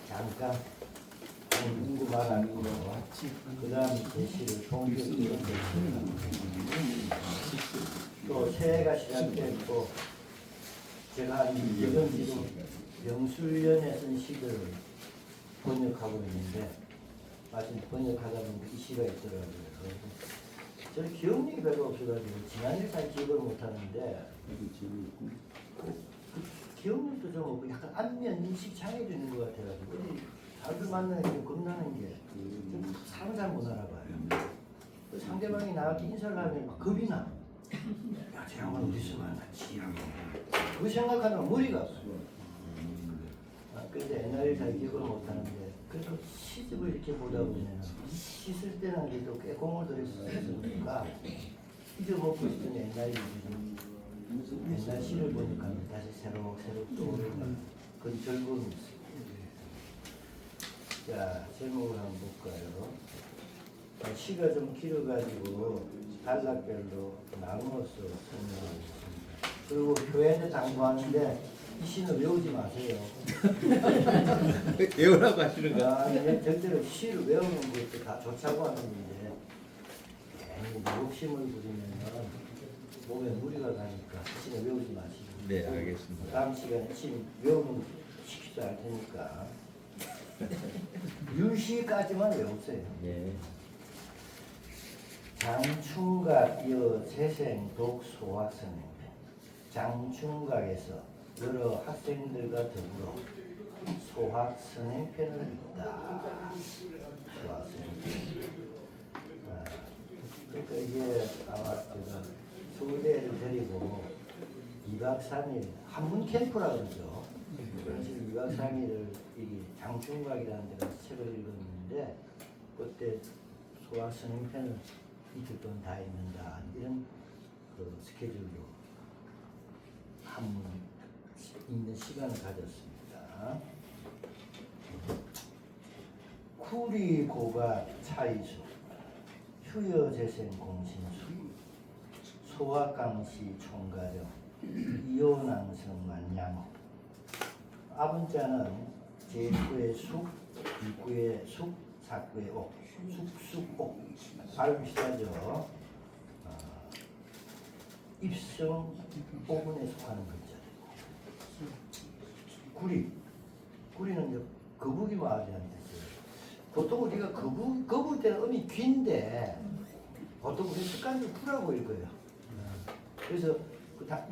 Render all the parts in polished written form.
잠깐 궁금하다는 거, 그 다음 제시를 종교적으로 또 새해가 시작됐고 제가 이런 지금 명술련에 쓴 시를 번역하고 있는데 마침 번역하다 보니까 이 시가 있더라고요. 저는 기억력이 별로 없어가지고 지난일까지 기억을 못하는데 기억력도 좀 없고 약간 안면 인식 장애도 있는 것 같아가지고 사람들 만나는 게 겁나는 게 사람 잘 못 알아봐요. 그 상대방이 나한테 인사를 하면 막 겁이 나. 야, 저 양반 어디서 만났지? 그 생각하면 머리가 아파요. 근데 옛날에 잘 기억을 못하는데 그래도 시집을 이렇게 보다 보면 시 쓸 때는 그래도 꽤 공을 들였으니까 잊어먹고 싶은 옛날 시를 보니까 다시 새로 떠오르는 그런 즐거움이 있습니다. 자, 제목을 한번 볼까요? 시가 좀 길어가지고 단락별로 나누어서 설명하겠습니다. 그리고 교회에 당부하는데 이 시는 외우지 마세요. 외우라고 하시는가? 절대로 시를 외우는 것도 다 좋다고 하는 건데 괜히 욕심을 부리면 몸에 무리가 가니까 시는 외우지 마시고. 네, 알겠습니다. 다음 시간에 시 외우는 시키지 않을 테니까 유시까지만 외우세요. 네. 장충각 이어 재생 독소학생회 장충각에서 여러 학생들과 더불어 소학선행편을 읽다. 그러니까 이게 아마 제가 서울대를 데리고 2박 3일 한문 캠프라 그러죠. 그래서 2박 3일을 이 장충각이라는 데 가서 책을 읽었는데 그때 소학선행편을 이틀 동안 다 읽는다 이런 그 스케줄로 한문 읽는 시간을 가졌습니다. 쿠리고가 차이수 휴여재생 공신수 소학강시 총가정 이호낭성 만양호 아분자는 제9의 숙, 이9의 숙, 4구의 옥, 숙숙옥 발음 비슷하죠. 입성 오분에 속하는 글자죠. 구리는 이제 거북이 마을이라는 뜻이에요. 보통 우리가 거북 때는 음이 귀인데 보통 우리 습관적으로 구라고 읽어요. 그래서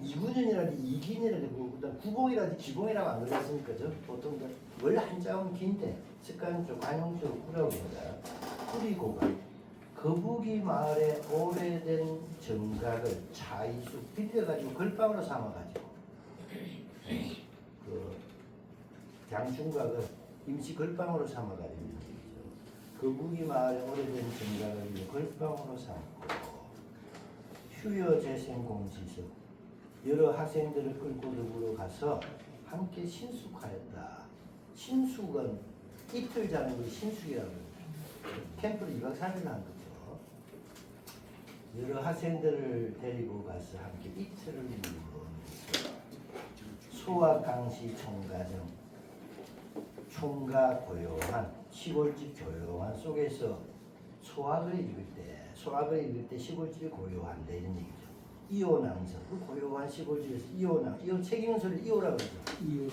이군년이라든지 이긴이라든지 그다음 구봉이라든지 기봉이라고 안 그랬으니까 보통 원래 한자음은 긴데 습관적으로 관용적으로 구라고 합니다. 구리고가 거북이 마을의 오래된 정각을 차이수 빌려가지고 걸방으로 삼아가지고 그 장충각을 임시 걸방으로 삼아가지고 거북이 마을의 오래된 정각을 걸방으로 삼고 휴여재생 공시서 여러 학생들을 끌고 더불어 가서 함께 신숙하였다. 신숙은 이틀 자는 걸 신숙이라고 합니다. 캠프를 2박 3일 한 거죠. 여러 학생들을 데리고 가서 함께 이틀을 묵으면서 소학강시 총가정 총가 고요한 시골집 조용한 속에서 소학을 읽을 때 시골집이 고요한데 이런 얘기죠. 이호낭성 그 고요한 시골집에서 이호 책 읽는 소리 이호라고 그러죠.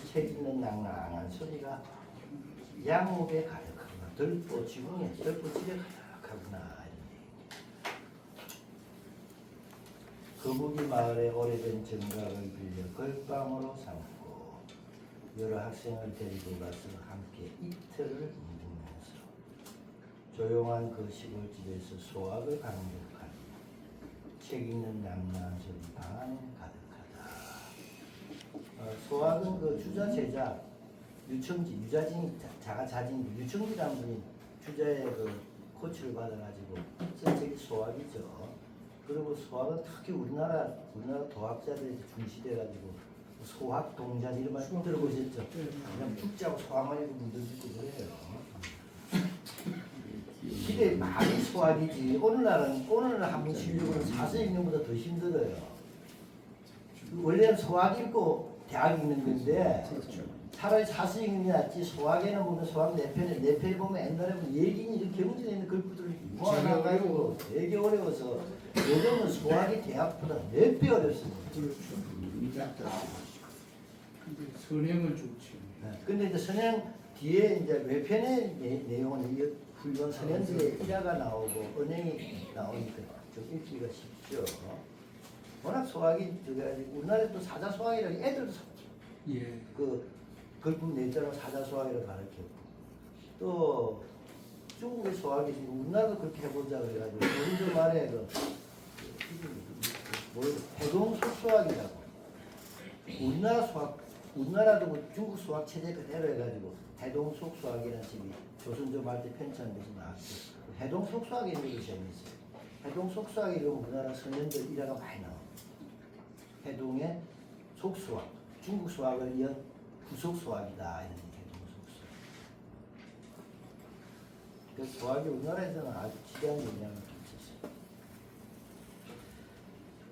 책 읽는 낭낭한 소리가 양옥에 가득하구나. 들꽃집에 가득하구나. 거북이 마을의 오래된 정각을 빌려 걸방으로 삼고 여러 학생을 데리고 가서 함께 이틀을 묵으면서 조용한 그 시골집에서 소학을 강력하니 책 읽는 낭낭한 소리 방 안에 가득하다. 소학은 그 주자 제자 유청지 유자진 자진 유청지라는 분이 주자의 그 코치를 받아가지고 쓴 책이 소학이죠. 그리고 소학은 특히 우리나라 도학자들이 중시돼가지고 소학 동잔 이런 말 들어보셨죠? 그냥 죽자고 소학만 읽으면 문들고 그래요. 근데 많이 소학이지 오늘날 한문 실력으로는 사서 읽는 것보다 더 힘들어요. 원래는 소학 읽고 대학 읽는 건데 차라리 사수 읽는 게 낫지. 소학에는 보면 소학 내 편에 보면 옛날에 보면 예긴이 이렇게 경전에 있는 글귀들을 모아놔가지고 되게 어려워서 요즘은 소학이 대학보다 4배 어렵습니다. 근데 선행은 좋지. 근데 이제 선행 뒤에 이제 외편의 내용은 이 훌륭한 선행들의 일화가 나오고 은행이 나오니까 좀 읽기가 쉽죠. 워낙 소학이 들어가지고 우리나라에 또 사자 소학이라고 애들도 예. 그 글품 내자로 사자 소학이라고 가르쳤고 또 중국의 소학이 지금 우리나라도 그렇게 해보자 그래가지고 조선조 말에 해동 속소학이라고 우리나라 소학 우리나라도 그 중국 수학 체제 그대로 해가지고 해동 속수학이라는 식이 조선조 말 때 편찬돼서 나왔고 해동 속수학이 있는 게 재밌어요. 해동 속수학이 그러면 우리나라 선현들 일화가 많이 나와. 해동의 속수학, 중국 수학을 이은 후속 수학이다 이런 해동 속수학. 그 수학이 우리나라에서는 아주 지대한 영향을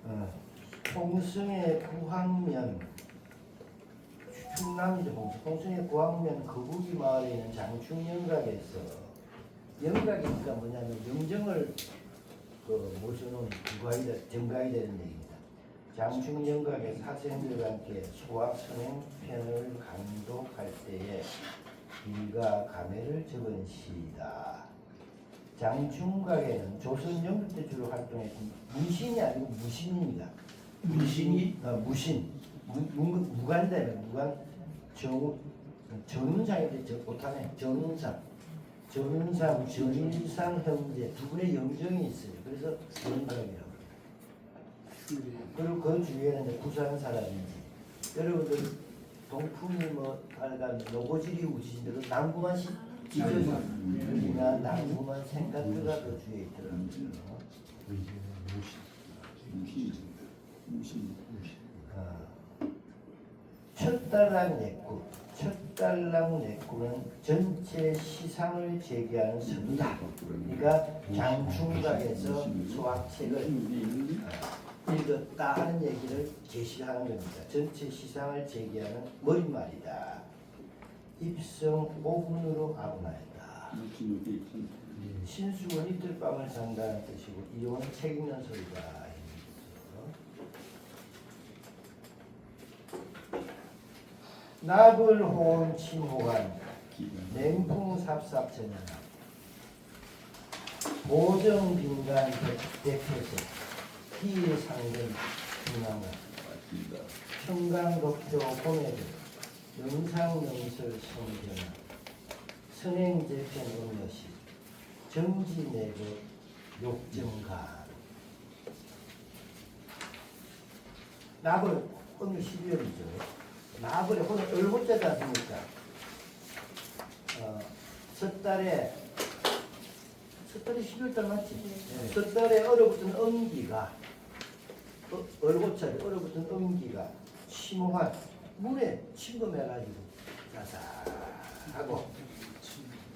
끼쳤어요. 홍승의 구황면 충남이죠. 홍승의 구황면 거북이 마을에 있는 장충영각에서 영각이니까 뭐냐면 영정을 모셔놓은 정각이 되는 얘기입니다. 장충영각에서 학생들과 함께 수학 선행편을 강독할 때에 비가 감회를 적은 시이다. 장충각에는 조선 영국 때 주로 활동했던 무신이 아니고 무신입니다. 무신이? 무신. 무관대면 무관 전운상인데 못하네. 전운상 전일상 형제 두 분의 영정이 있어요. 그래서 영각이라고. 그리고 그 주위에는 이제 부산 사람인지 여러분들 동풍이 뭐 하여간 노고지리 우지신데도 남구만 지저죠. 우리가 남구만 생각들가 그 주위에 있더라고요. 첫달랑 내구는 전체 시상을 제기하는 선이다. 그러니까 장충각에서 수학책을 읽었다 하는 얘기를 제시하는 겁니다. 전체 시상을 제기하는 머릿말이다. 입성 5분으로 아분하였다. 신수는 이틀밤을 잔다는 뜻이고 이용은 책 읽는 소리다. 납을 호온 침호간 냉풍삽삽전야나 보정빈간 백회세 희상근 중앙가 청강덕교 공예들 영상명설 성전화 선행재편 음여시 정지내거 욕정간 납을 오늘 12월이죠. 나불에 오늘 얼굴자지 않습니까? 섣달에 12월달 맞지? 네. 섣달에 얼어붙은 음기가 얼굴자리 얼어붙은 음기가 침환 물에 침범해가지고 자자하고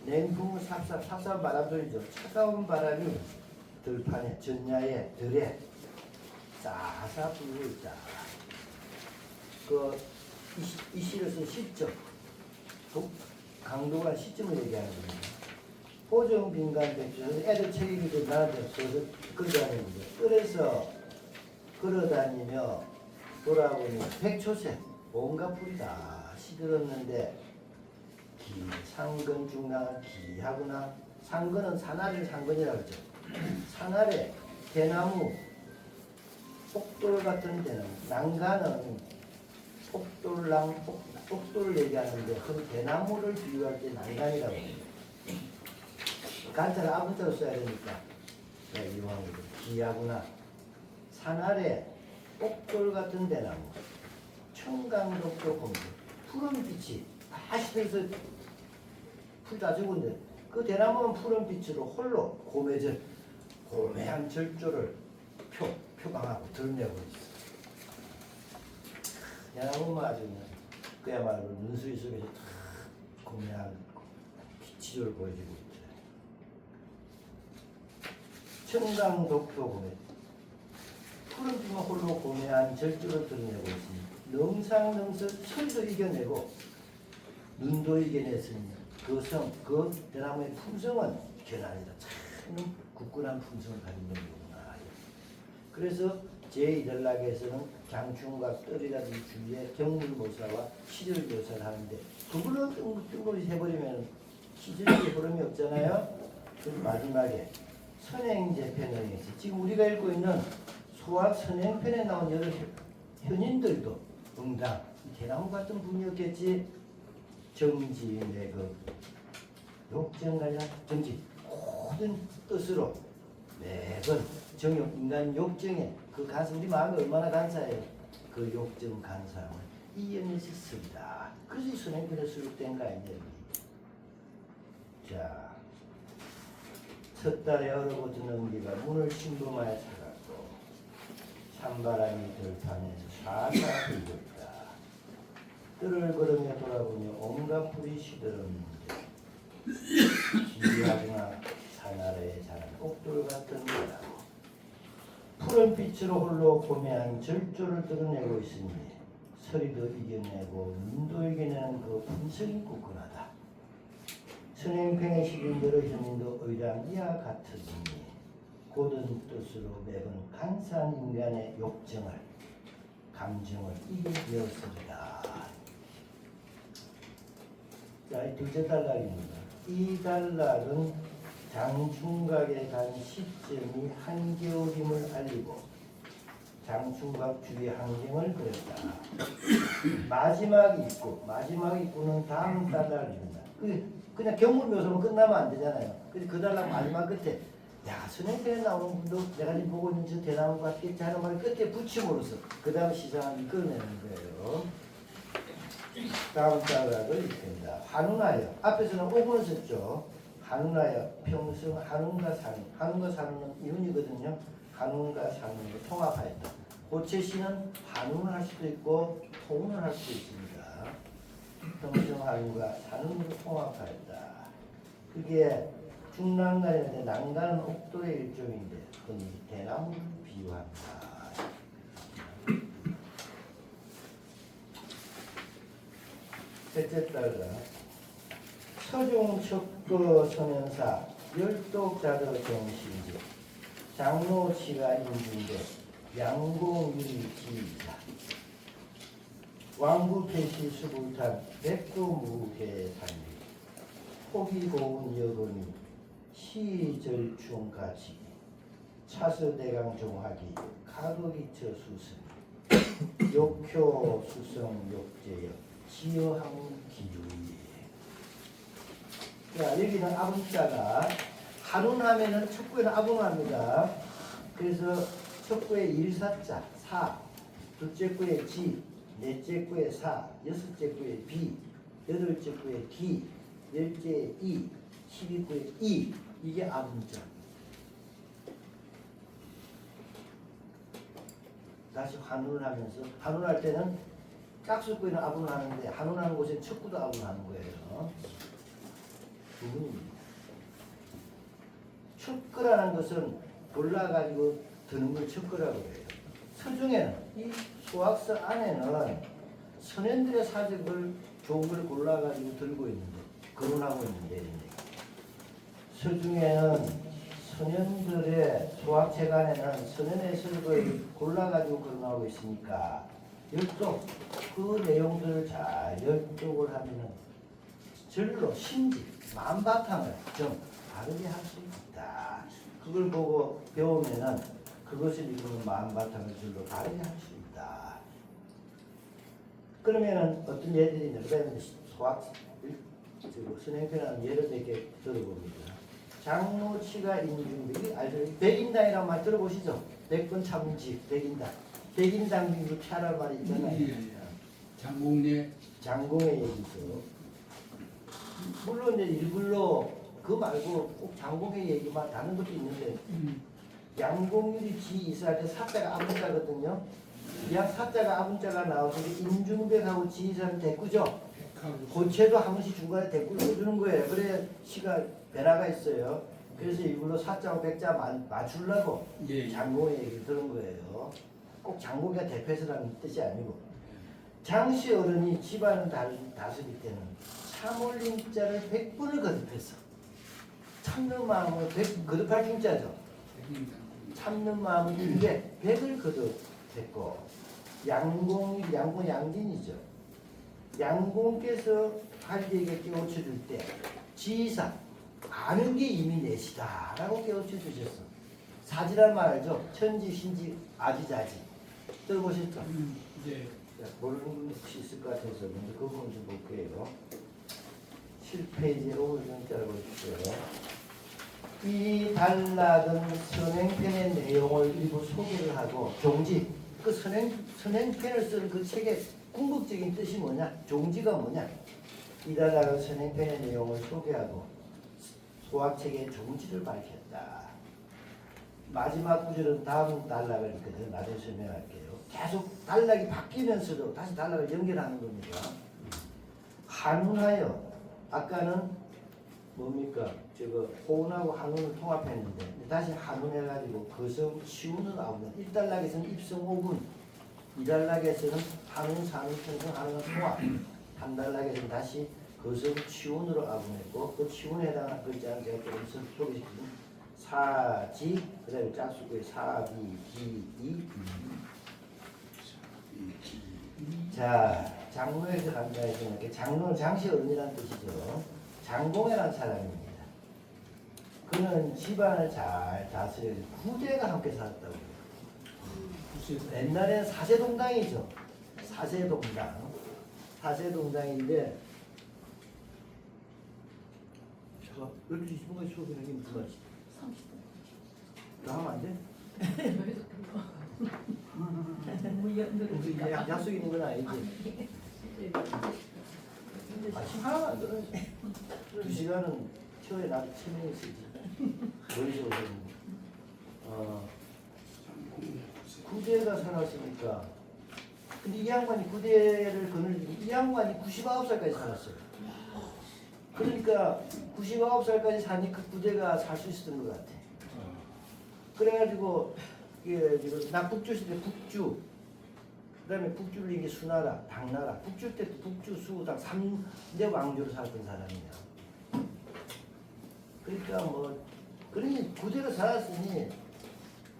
냉풍은 삽삽 바람 소리죠. 차가운 바람이 들판에 전야에 들에 싸싸 불고 있다. 이 시를 쓴 시점, 강도가 시점을 얘기하는 겁니다. 호정 빈간 백주에서 애들 책 읽을 때 나한테 써서 끌어다니는 거죠. 그래서 끌어다니며 돌아보니 백초새 온갖 풀이 다 시들었는데 상근 중랑은 기하구나. 상근은 산아래를 상근이라고 그러죠. 산아래 대나무 폭돌 같은 데는 난간은 폭돌 얘기하는데 그 대나무를 비유할 때 난간이라고 합니다. 간자를 아무데로 써야 되니까 이용한 거죠. 기하구나. 산 아래 폭돌 같은 대나무 청강독교 공주 푸른 빛이 다 시들어서 풀 다 죽은데 그 대나무는 푸른 빛으로 홀로 고매한 절조를 표방하고 드러내고 있어요. 대나무만 아주 그야말로 눈수리 속에서 다 고매한 빛을 보여주고 있죠. 청강독교 공예 푸른 빛만 홀로 고매한 절조를 드러내고 있으니 능상능설 소리도 이겨내고 눈도 이겨냈으니 그 대나무의 품성은 견아니다. 참 굳건한 품성을 가진 놈이구나. 그래서 제1전락에서는 장충과 떨이라든 주위에 경물묘사와 시절묘사를 하는데 그걸로 뜬금없이 해버리면 시절이 흐름이 없잖아요. 그래서 마지막에 선행제편에 있어. 지금 우리가 읽고 있는 소학 선행편에 나온 여러 현인들도 응당 대나무 같은 분이었겠지. 정지의 그 욕정가냐 정지 모든 뜻으로 매번 정욕 인간 욕정에 그 간사 우리 마음이 얼마나 간사해요. 그 욕정 간사함을 이연에서 쓴다. 그래서 이 선행편에 수록된 거 아니냐. 자, 첫 달에 얼어붙는 비가 문을 침범하여 차갔고 찬바람이 들판에서 사사 불었다. 뜰을 걸으며 돌아보며 온갖 풀이 시들었는데 기이하구나. 산아래에 자란 옥돌 같은 거라고 푸른 빛으로 홀로 고매한 절조를 드러내고 있으니 서리도 이겨내고 눈도 이겨내는 그 품성이 굳건하다. 선행편의 시인대로 현인도 의랑이와 같으니 고든 뜻으로 매번 간사한 인간의 욕정을 감정을 이겨내었습니다. 자, 이 둘째 단락입니다. 이 단락은 장충각에 간 시점이 한겨울임을 알리고 장충각 주위 환경을 그렸다. 마지막 입구는 다음 단락입니다. 그냥 경물묘사로 끝나면 안 되잖아요. 그래서 그 단락 마지막 끝에 야 선행편에 나오는 분도 내가 지금 보고 있는 저 대나무 같겠지 하는 말을 끝에 붙임으로써 그 다음 시상을 끌어내는 거예요. 다음 단락을 읽습니다. 한운하여 앞에서는 오분을 썼죠. 한운하여 평생 한운과 산운 한운과 산운은 이운이거든요. 한운과 산운을 통합하였다. 고채시는 한운을 할 수도 있고 통운을 할 수도 있습니다. 평생 한운과 산운으로 통합하였다. 그게 중난간인데 난간은 옥돌의 일종인데 그건 대나무를 비유합니다. 셋째 달라 서종 척거 선현사 열독자들 정신지 장로치가 인중대 양공유리 지휘사 왕부패시 수불탄 백도무계 단비 폭이 고운 여론이 시절충가치기 차서대강 종하기 가도기처 수승 욕효 수성 욕제역 지어항 기유이. 자, 여기는 아분자가 한운하면은 척구에는 아분합니다. 그래서 척구에 일사자 사, 둘째 구에 지, 넷째 구에 사, 여섯째 구에 비, 여덟째 구에 기, 열째 이, 12구에 이. 이게 아분자. 다시 한운을 하면서 한운할 때는 짝수구에는 아분을 하는데 한운하는 곳에 척구도 아분하는 거예요. 부분입니다. 척구라는 것은 골라가지고 드는 걸 척구라고 해요. 서중에는 이 소학서 안에는 선현들의 사적을 좋은 걸 골라가지고 들고 있는데 거론하고 있는데 이런 얘기. 서중에는 선현들의 소학책 안에는 선현의 설을 골라가지고 거론하고 있으니까 열독 그 내용들을 잘 열독을 하면은 절로 심지 만바탕을 좀 다르게 할 수 있다. 그걸 보고 배우면은 그것을 이루는 만바탕을 절로 다르게 할 수 있다. 그러면은 어떤 예들이 있냐? 그다음에 소학 선행편한 예를 몇 개 들어봅니다. 장로치가 인중백이 알죠? 백인당이라는 말 들어보시죠? 백번 참지 백인당. 백인당 빙수 차랄 말이 있잖아요. 장공의 얘기죠. 물론 이제 일부러 그 말고 꼭 장공의 얘기만 다른 것도 있는데 양공률이 지 이사할 때 사자가 아분자거든요. 약 사자가 아분자가 나와서 인중백하고 지 이사는 대꾸죠. 고체도 한 번씩 중간에 대꾸를 해주는 거예요. 그래 시가 변화가 있어요. 그래서 일부러 사자하고 백자 맞추려고 장공의 얘기를 들은 거예요. 꼭 장공이가 대표해서라는 뜻이 아니고 장씨 어른이 집안을 다스릴 때는 참을린 자를 100분을 거듭했어. 참는 마음은 100 거듭할 김자죠. 참는 마음은 100을 거듭했고 양공이 양진이죠. 양공께서 할리에게 깨우쳐 줄 때 지사 아는 게 이미 내시다라고 깨우쳐 주셨어. 사지란 말 알죠? 천지 신지 아지자지 들어보셨죠? 네. 모르는 분 혹시 있을 것 같아서 먼저 그 부분 좀 볼게요. 7페이지로 좀 짜보십시오. 이 단락은 선행편의 내용을 일부 소개를 하고 종지, 그 선행편을 쓴 그 책의 궁극적인 뜻이 뭐냐? 종지가 뭐냐? 이 단락은 선행편의 내용을 소개하고 소학책의 종지를 밝혔다. 마지막 구절은 다음 단락을 있거든요. 나중에 설명할게요. 계속 단락이 바뀌면서도 다시 단락을 연결하는 겁니다. 한운하여 아까는 뭡니까? 저거 호운하고 한운을 통합했는데 다시 한운해가지고 거성 시운으로 나오면 1단락에서는 입성 5분, 2단락에서는 한운, 산운, 편성, 한운을 통합, 3단락에서는 다시 거성 치운으로 아분했고 그 치운에 해당하는 글자는 제가 조금 소개시키면 사지, 그 다음에 짝수구에 사비, 기, 이, 자, 장로에서 간다 해서 이렇게 장로는 장씨 어른이라는 뜻이죠. 장공이라는 사람입니다. 그는 집안을 잘 다스려 후대가 함께 살았다고 해요. 옛날에는 사세동당이죠. 사세동당인데 제가 12시 20분까지 수업을 하긴 무슨 말이지? 30분. 나 하면 안 돼? 우리 약속 있는 건 아니지? 하나도 안 들어요. 2시간은 처에 나도 체면이 쓰지. 머릿속으로. 구대가 살았으니까. 근데 이 양반이 구대를 거느리고 이 양반이 99살까지 살았어요. 그러니까 99살까지 사니 그 구대가 살 수 있었던 것 같아. 그래가지고 이게 지금 남북주 시대 북주, 그다음에 북주를 이게 수나라, 당나라, 북주 때 북주, 수당 3대 왕조로 살았던 사람이야. 그러니까 뭐 그러니 구대가 살았으니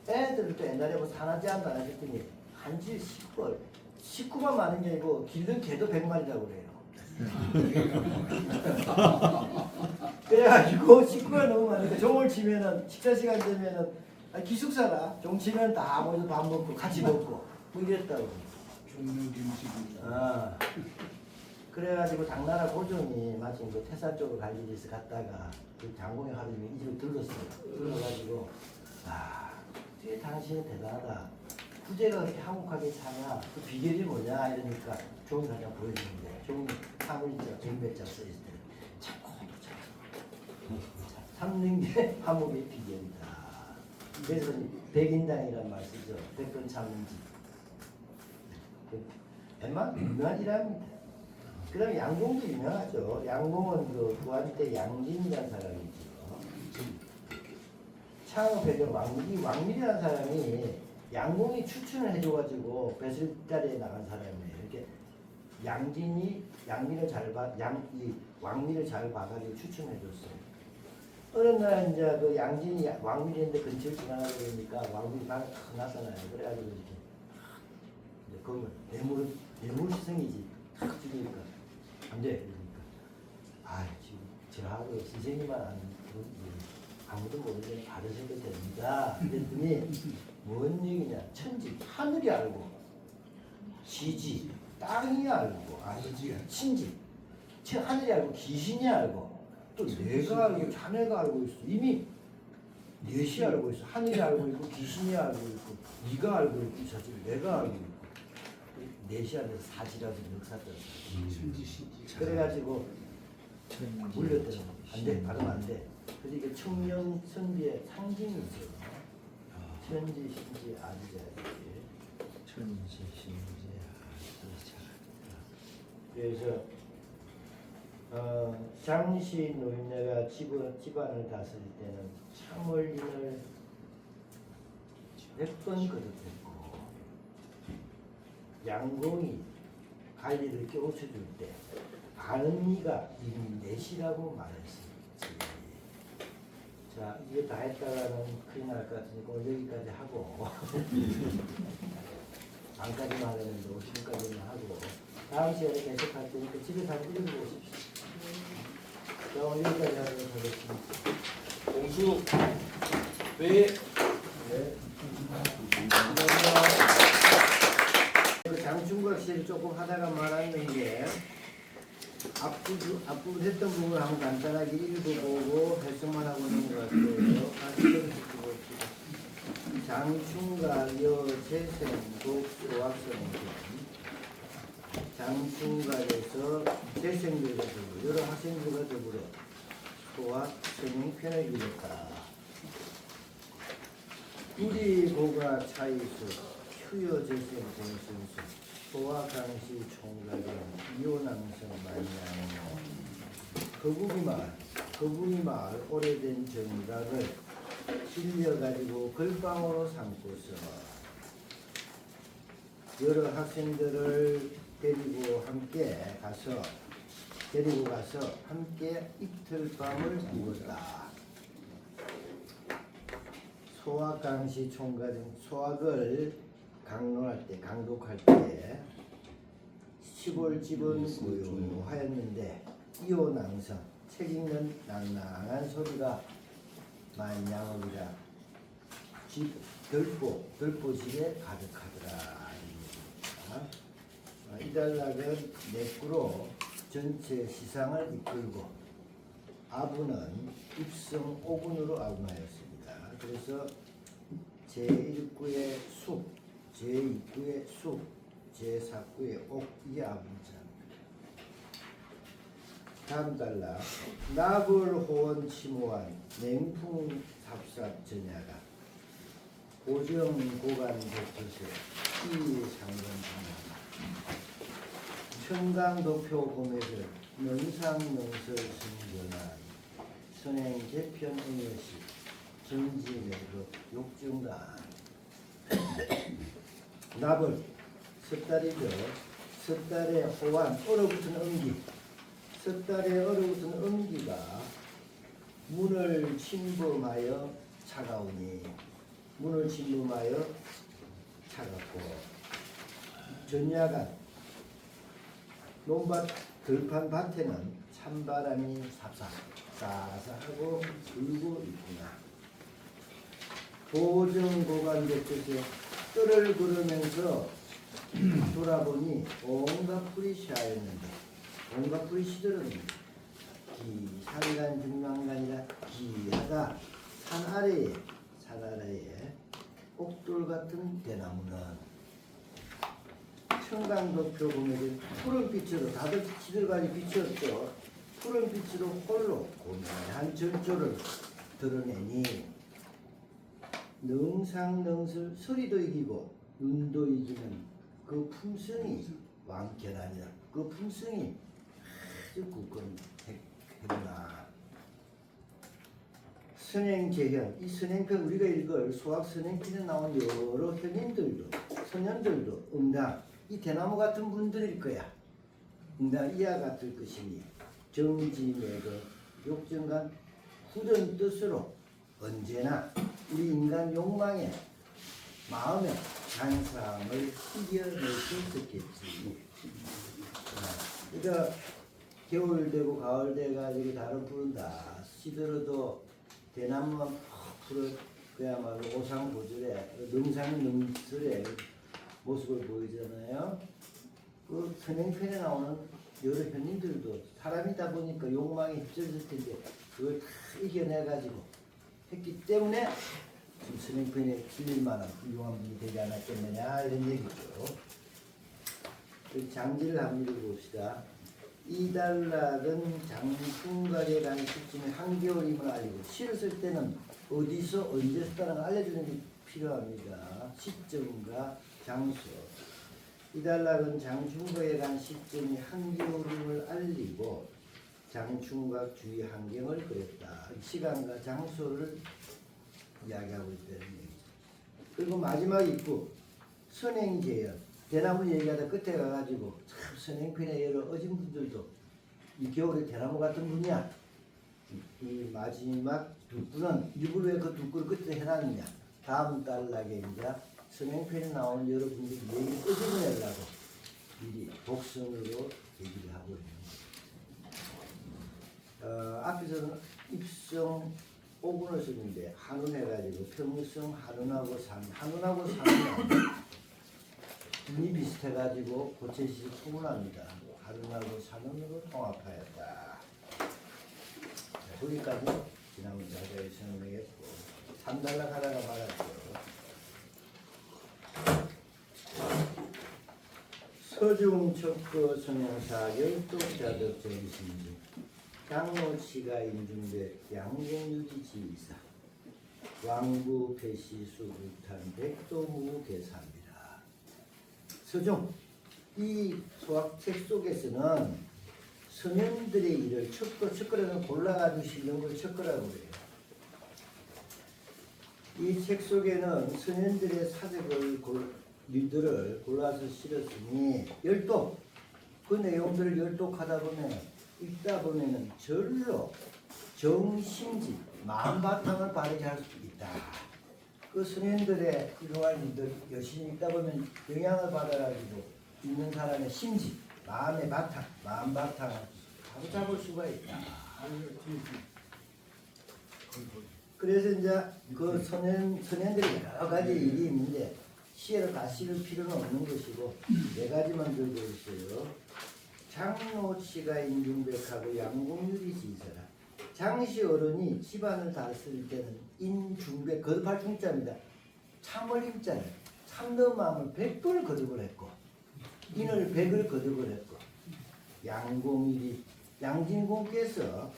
애들을 또 옛날에 뭐 산하제 한도 안 하셨더니 한지 식구만 많은 게 아니고 길든 개도 100마리라고 그래요. 그래가지고 식구가 너무 많으니까 종을 치면은 식사 시간 되면은 기숙사라 종 치면 다 모여서 밥 먹고 같이 먹고 뭐 이랬다고. 그래가지고 당나라 고종이 마침 그 태산 쪽으로 갈 일이 있어 갔다가 그 장공의 하루님이 이 집을 들렀어요. 들러가지고 뒤에 당신은 대단하다. 구제가 그렇게 한국하게 사냐? 그 비결이 뭐냐? 이러니까 종이 그냥 보여주는데 종이 사물자 100몇 장 써있을 때 참고 참는 게 화목의 비결이다. 그래서 백인당이란 말 쓰죠. 백번 참는 집. 웬만한 유명한 일합니다. 그 다음에 양공도 유명하죠. 양공은 그 구한 때 양진이라는 사람이죠. 창업해준 왕밀이라는 사람이 양공이 추천을 해줘가지고 배슬자리에 나간 사람이에요. 이렇게 양진이 양밀을 왕밀을 잘 봐가지고 추천해줬어요. 어느 날 이제 그 양진이 왕밀인데 근처를 지나가다 보니까 왕밀이 막 나타나요. 그래가지고 이렇게 이제 그러면 뇌물시성이지 탁 죽이니까 안 돼. 그러니까 지금 저하고 선생님만 아무도 모르게 받으셔도 됩니다. 그랬더니 뭔 얘기냐? 천지 하늘이 알고 지지 땅이 알고 신지 하늘이 알고 귀신이 알고 또 내가 알고 자네가 알고 있어. 이미 넷이 알고 있어. 하늘이 알고 있고 귀신이 알고 있고 네가 알고 있고 사실 내가 알고 있고 넷이 안에서 사지라서 역사잖아. 그래가지고 물렸더니 안돼 받으면 안돼. 그래서 이게 청년 선비의 상징이 있어요. 천지 신지 아지자지. 천지 신지 아지자. 그래서 장씨 노인네가 집안을 다스릴 때는 참을인을 100번 거듭했고 양공이 관리를 깨우쳐줄 때 아는 이가 인내시라고 말했습니다. 자, 이게 다 했다가는 큰일 날 것 같으니까 오늘 여기까지 하고 반까지만 하려는데 50까지만 하고 다음 시간에 계속할 테니까 집에 가서 읽어보십시오. 자, 오늘 여기까지 하도록 하겠습니다. 공수 왜 네. 장충각실 조금 하다가 말았는 게 앞부분 했던 부분을 한번 간단하게 읽어보고 해석만 하고 있는 것 같아요. 다시 읽어봅시다. 장충각 여재생 독수학생들 장충각에서 재생들과 더불어 여러 학생들과 더불어 소학 선행편을 이뤘다. 우리고가 차이수 휴여재생 공순수 소화강시 총각은 이호남성 만양 거북이 마을 오래된 정각을 실려가지고 걸방으로 삼고서 여러 학생들을 데리고 가서 함께 이틀밤을 묵었다. 소학강시 총각은 소학을 강독할 때 시골집은 고요하였는데 이호낭성 책 읽는 낭낭한 소리가 만양이라 집 들보집에 가득하더라. 이달락은 내꾸로 전체 시상을 이끌고 아부는 입성 5군으로 아군하였습니다. 그래서 제1구의 숲, 제2구의 숲, 제4구의 옥, 이게 아부입니다. 다음 달락 나불호원 치무한 냉풍 삽삽 전야가 고정 고간 도표세 이 상관합니다. 청강도표 공회를 명상명설 승전한 선행 개편 응여시 정지매로 욕정단 나불 섣달이죠. 섣달의 호환 얼어붙은 음기 섣달에 얼어붙은 음기가 문을 침범하여 차가우니 문을 침범하여 차갑고 전야간 논밭 들판 밭에는 찬바람이 삽삽하고 불고 있구나. 보정고관대 끝에 뜰을 걸으면서 돌아보니 온갖 풀이 샤였는데 온갖 풀이 시들었는데 산간 중랑간이라 기하다 산 아래에 옥돌 같은 대나무는 청강도표 보면 푸른빛으로 다들 시들가지 비쳤죠. 푸른빛으로 홀로 고뇌한 전조를 드러내니 능상능설 소리도 이기고 눈도 이기는 그 품성이 완견하니라. 그 품성이 아주 굳건했구나. 선행재현, 이 선행편 우리가 읽을 수학 선행편에 나온 여러 선현들도 응당 이 대나무 같은 분들일 거야. 응당 이와 같을 것이니 정지매그 욕정간 굳은 뜻으로 언제나 우리 인간 욕망에 마음에 간사함을 이겨낼 수 있었겠지. 그러니까 겨울 되고 가을 돼 가지고 다른 풀은 다 시들어도 대나무만 푹 풀어 그야말로 오상보절의 능상능설의 모습을 보이잖아요. 그 선행편에 나오는 여러 현인들도 사람이다 보니까 욕망이 휩쓸릴 텐데 그걸 다 이겨내 가지고 했기 때문에 지금 선행편에 실릴 만한 훌륭한 분이 되지 않았겠느냐 이런 얘기죠. 장지를 한번 읽어봅시다. 이달락은 장충각에 관한 시점에 한겨울임을 알리고 시를 쓸 때는 어디서 언제 썼다는 걸 알려주는 게 필요합니다. 시점과 장소. 이달락은 장충각에 관한 시점이 한겨울임을 알리고 장충각 주위 환경을 그렸다. 시간과 장소를 이야기하고 있다는 얘기죠. 그리고 마지막 입구 선행재현 대나무 얘기하다 끝에 가가지고 참 선행편의 여러 어진 분들도 이 겨울에 대나무 같은 분이야. 이 마지막 두 구는 일부러 왜 그 두 구를 끝에 해놨느냐. 다음 달락에 이제 선행편에 나오는 여러분들이 얘기 끄집어내려고 미리 복선으로 얘기를 하고 있는 거예요. 앞에서는 입성 5분을 쓰는데 한운해가지고 평성 한운하고 산 한운하고 산은 분이 비슷해가지고 고체시 통분합니다. 한운하고 산운으로 통합하였다. 거기까지 지난번 자세히 설명했고 3달락 하다가 말았죠. 서중 척거 성형사 열독자덕 정신주 장로치가 인중대 양공유지 지이사 왕부 패시수 불탄 백도무 계사입니다. 서중 이 소학책 속에서는 선현들의 일을 척거라는 골라가지고 실는 걸 척거라고 해요. 이 책 속에는 선현들의 사적을 일들을 골라서 실었으니 열독 그 내용들을 열독하다 보면 읽다 보면은 절로 정신지 마음 바탕을 바르게 할 수 있다. 그 선현들의 훌륭한 일들 열심히 읽다 보면 영향을 받아가지고 읽는 사람의 심지 마음의 바탕 마음 바탕을 바로 잡을 수가 있다. 그래서 이제 그 선현들이 여러 가지 일이 있는데 시에를 다 실을 필요는 없는 것이고 네 가지만 들고 있어요. 장로치가 인중백하고 양공유리 지사라. 장씨 어른이 집안을 다스릴 때는 인중백 거듭할 중자입니다. 참을 힘자를 참는 마음을 100번을 거듭을 했고 인을 100을 거듭을 했고 양공유리 양진공께서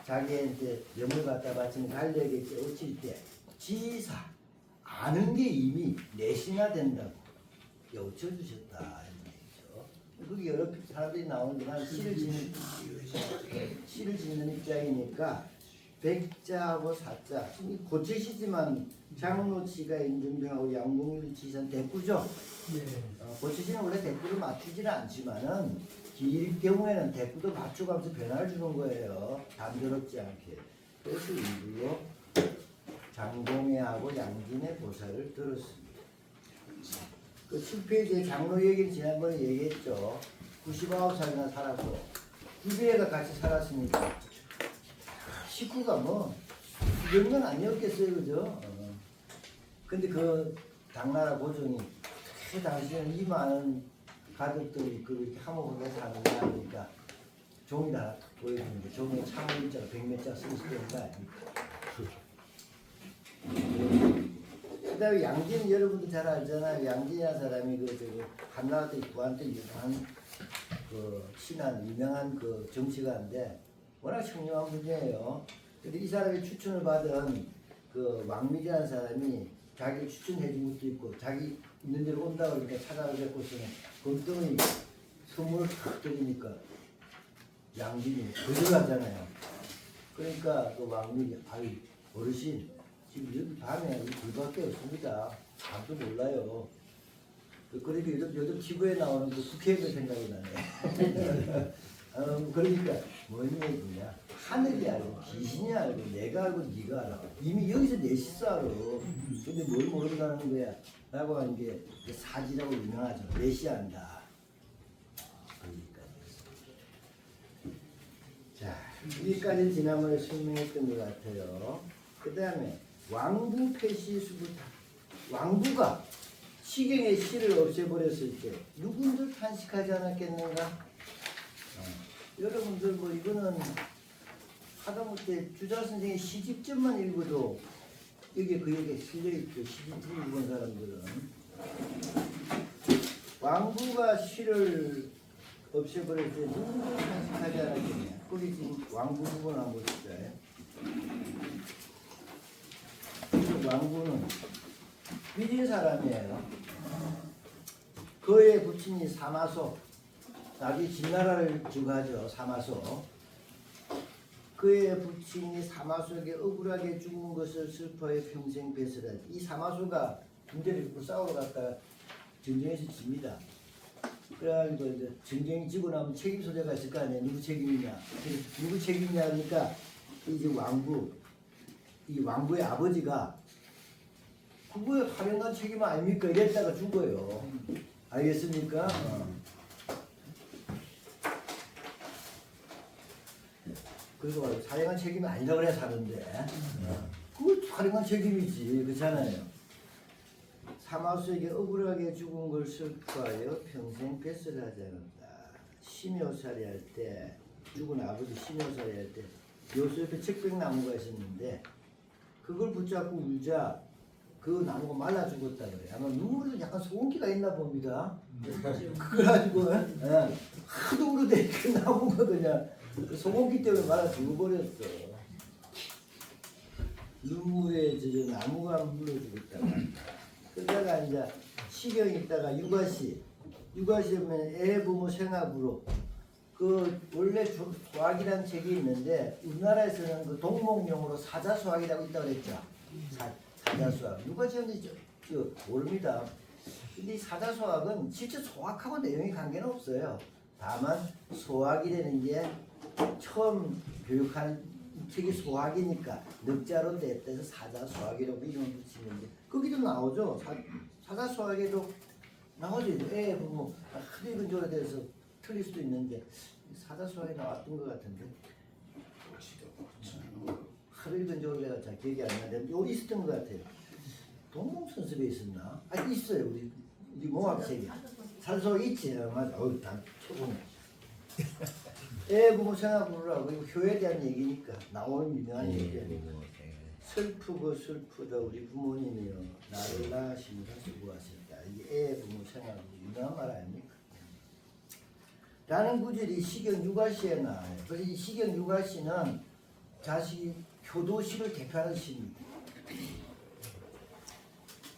자기한테 염을 갖다 바친 갈래에게 깨우칠 때 지사 아는 게 이미 내시나 된다고 여쭤 주셨다 이런 얘기죠. 그게 여러 사람들이 나오지만 시를 짓는 입장이니까 백자하고 사자 고치시지만 장로치가 인중병하고 양공유 지산 대꾸죠. 고치시는 원래 대꾸를 맞추지는 않지만은 길 경우에는 대꾸도 맞춰가면서 변화를 주는 거예요. 단조롭지 않게. 그래서 일부러 장공회하고 양진의 보살을 들었습니다. 그 7페이지에 장로 얘기는 지난번에 얘기했죠. 99살이나 살았고 이배가 같이 살았으니까 식구가 뭐 이런 건 아니었겠어요, 그죠? 근데 그 당나라 고종이 어떻게 당신은 이 많은 가족들이 그렇게 화목하게 사는가 하니까 종이 다 보여주는데 종이 참을 자가 100몇 자 쓰고 있는 거 아닙니까? 그 다음에 양진 여러분도 잘 알잖아요. 양진이라는 사람이 그 한나라 때 부한테 유명한 그 신한 유명한 그 정치가인데 워낙 청렴한 분이에요. 근데 이 사람이 추천을 받은 그 왕밀이라는 사람이 자기를 추천해 준 것도 있고 자기 있는 데로 온다고 그러니까 찾아뵙고서는 검덩이 선물을 탁 드리니까 양진이 거절하잖아요. 그러니까 그 왕밀이 아이 어르신 지금 여기 밤에 불밖에 없습니다. 아무도 몰라요. 그러니까 요즘 TV에 나오는 그 국회의원 생각이 나네. 그러니까 뭔 얘기냐. 하늘이 알고 귀신이 알고 내가 알고 네가 알아. 이미 여기서 넷이서 알아. 근데 뭘 모른다는 거야. 라고 하는 게 사지라고 유명하죠. 넷이 안다. 자, 여기까지 지난번에 설명했던 것 같아요. 그 다음에 왕부 패시수부타. 왕부가 시경의 시를 없애버렸을 때 누군들 탄식하지 않았겠는가? 여러분들 뭐 이거는 하다못해 주자 선생의 시집전만 읽어도 여기 그 얘기가 실려있죠. 시집을 읽은 사람들은 왕부가 시를 없애버릴 때 누군들 탄식하지 않았겠냐? 거기 지금 왕부 부분 한번 보시죠. 왕부는 위진 사람이에요. 그의 부친이 사마소, 나중에 진나라를 주가죠. 사마소. 그의 부친이 사마소에게 억울하게 죽은 것을 슬퍼해 평생 배설하지. 이 사마소가 군대를 입고 싸우러 갔다가 전쟁에서 집니다. 그래가지고 이제 전쟁이 지고 나면 책임 소재가 있을 거 아니에요. 누구 책임이냐? 그래서 누구 책임이냐 그러니까 이제 이 왕부의 아버지가 그거에 활용한 책임 아닙니까? 이랬다가 죽어요. 알겠습니까? 그리고 사령한 책임이 아니라 그래 사는데 그거 사령한 책임이지 그렇잖아요. 사마수에게 억울하게 죽은 걸 슬퍼하여 평생 뱃을 하지 않았다. 심여살이 할 때 죽은 아버지 심여살이 할 때 요수 옆에 책백나무가 있었는데 그걸 붙잡고 울자 그 나무가 말라 죽었다 그래. 아마 눈물도 약간 소금기가 있나 봅니다. 그걸 가지고 하도 울어대 그 나무가 그냥 소금기 때문에 말라 죽어버렸어. 눈물에 젖은 나무가 물러 죽었다. 그러다가 이제 시경이 있다가 육아시면 애 부모 생합으로 그 원래 소학이라는 책이 있는데 우리나라에서는 그 동목용으로 사자수학이라고 있다고 그랬죠. 사자수학 누가 지었는지 모릅니다. 근데 이 사자수학은 실제 소학하고 내용이 관계는 없어요. 다만 소학이라는 게 처음 교육하는 책이 소학이니까 늑자로 냈대서 사자수학이라고 이름을 붙이는데 거기도 나오죠. 사자수학에도 나오죠. 애 부모 하도 이런저런 돼서 틀릴 수도 있는데 사자수학에 나왔던 것 같은데 하도 이런저런 내가 잘 기억이 안 나는데 여기 있었던 것 같아요. 동몽선습에 있었나? 있어요. 우리 몽학책에 사자수학 있지. 맞아. 다 최고네. 애 부모 생각부르라고 이거 효에 대한 얘기니까 나오는 유명한 얘기야. 슬프고 슬프다 우리 부모님이요 나를 낳으시느라 수고하셨다. 이게 애 부모 생각부 유명한 말 아닙니까? 라는 구절이 시경 육아시에 나와요. 그래서 이 시경 육아시는 자식이 효도시를 대표하는 시입니다.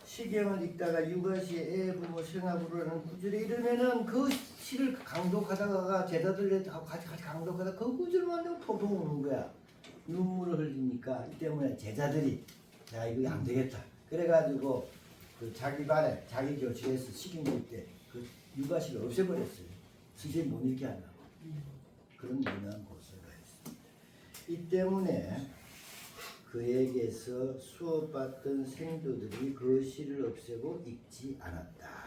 시경을 읽다가 육아시에 애 부모 생각부르라는 구절에 이르면은 그 시를 강독하다가 제자들하고 같이 강독하다가 그 구절만 되면 톡톡 우는 거야. 눈물을 흘리니까 이 때문에 제자들이 야 이거 안 되겠다. 그래가지고 그 자기 반에 자기 교실에서 시경 읽을 때 그 육아시를 없애버렸어요. 시제 못 읽게 하려고. 그런 유명한 고서가 있습니다. 이 때문에 그에게서 수업받던 생도들이 그 시를 없애고 읽지 않았다.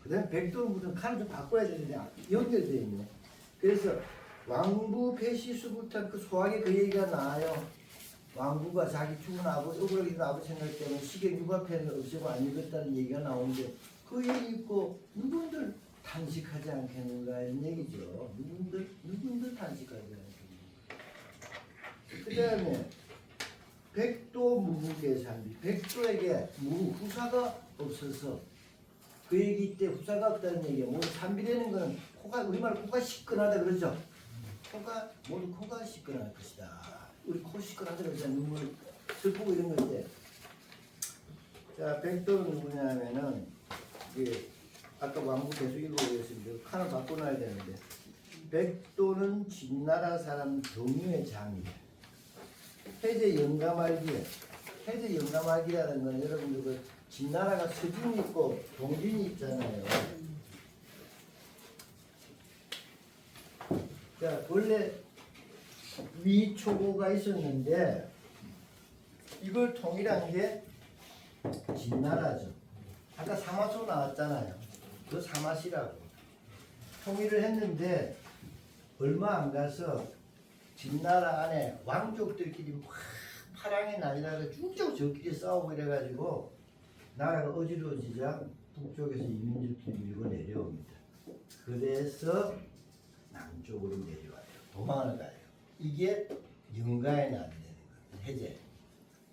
그 다음에 백도는 무슨 칸을 좀 바꿔야 되는데 연결되어 있네. 그래서 왕부 폐시수부터 그 소학에 그 얘기가 나와요. 왕부가 자기 죽은 아버지, 억울하게 죽은 아버지 생각 때문에 시경 육아편을 없애고 안 읽었다는 얘기가 나오는데 그 얘기 있고 누군들 탄식하지 않겠는가 이런 얘기죠. 누군들 탄식하지 않겠는가. 그 다음에 백도 무후계산비. 백도에게 후사가 없어서 그 얘기 때 후사가 없다는 얘기야. 뭐 산비되는 거는 코가 우리말 코가 시끈하다 그러죠. 모두 코가 시끈할 것이다. 우리 코 시끈하다 그러죠. 눈물 슬프고 이런 건데. 자 백도는 누구냐면은 이게 아까 왕부 계속 읽어보겠습니다. 칸을 바꿔놔야 되는데 백도는 진나라 사람 경유의 장이에요. 해제 영가말기에 해제 영가말기라는 건 여러분들 그 진나라가 서진이 있고 동진이 있잖아요. 자 원래 위초고가 있었는데 이걸 통일한 게 진나라죠. 아까 사마소 나왔잖아요. 그 사마시라고 통일을 했는데 얼마 안 가서 진나라 안에 왕족들끼리 막 파랑의 난리나서 쭉쭉 저끼리 싸우고 이래가지고 나라가 어지러워지자 북쪽에서 이민들끼리 밀고 내려옵니다. 그래서 남쪽으로 내려와요. 도망을 가요. 이게 영가의 날이 되는 거예요. 해제.